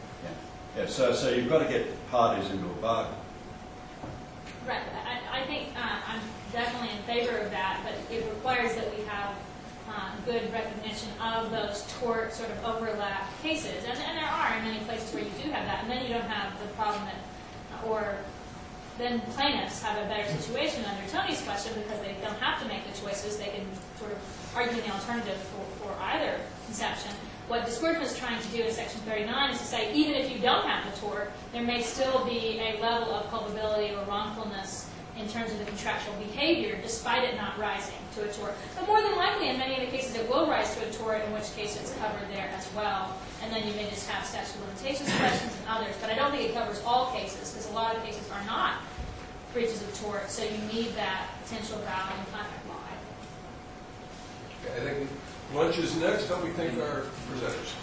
Yeah. So you've got to get parties into a bargain. Right. I think I'm definitely in favor of that, but it requires that we have good recognition of those tort sort of overlap cases. And there are in many places where you do have that, and then you don't have the problem that, or then plaintiffs have a better situation under Tony's question because they don't have to make the choices. They can sort of argue the alternative for either conception. What disgorgement is trying to do in Section 39 is to say, even if you don't have the tort, there may still be a level of culpability or wrongfulness in terms of the contractual behavior, despite it not rising to a tort. But more than likely, in many of the cases, it will rise to a tort, in which case it's covered there as well. And then you may just have statute of limitations questions and others. But I don't think it covers all cases, because a lot of cases are not breaches of tort, so you need that potential value in contract law. I think lunch is next. Help me thank our presenters.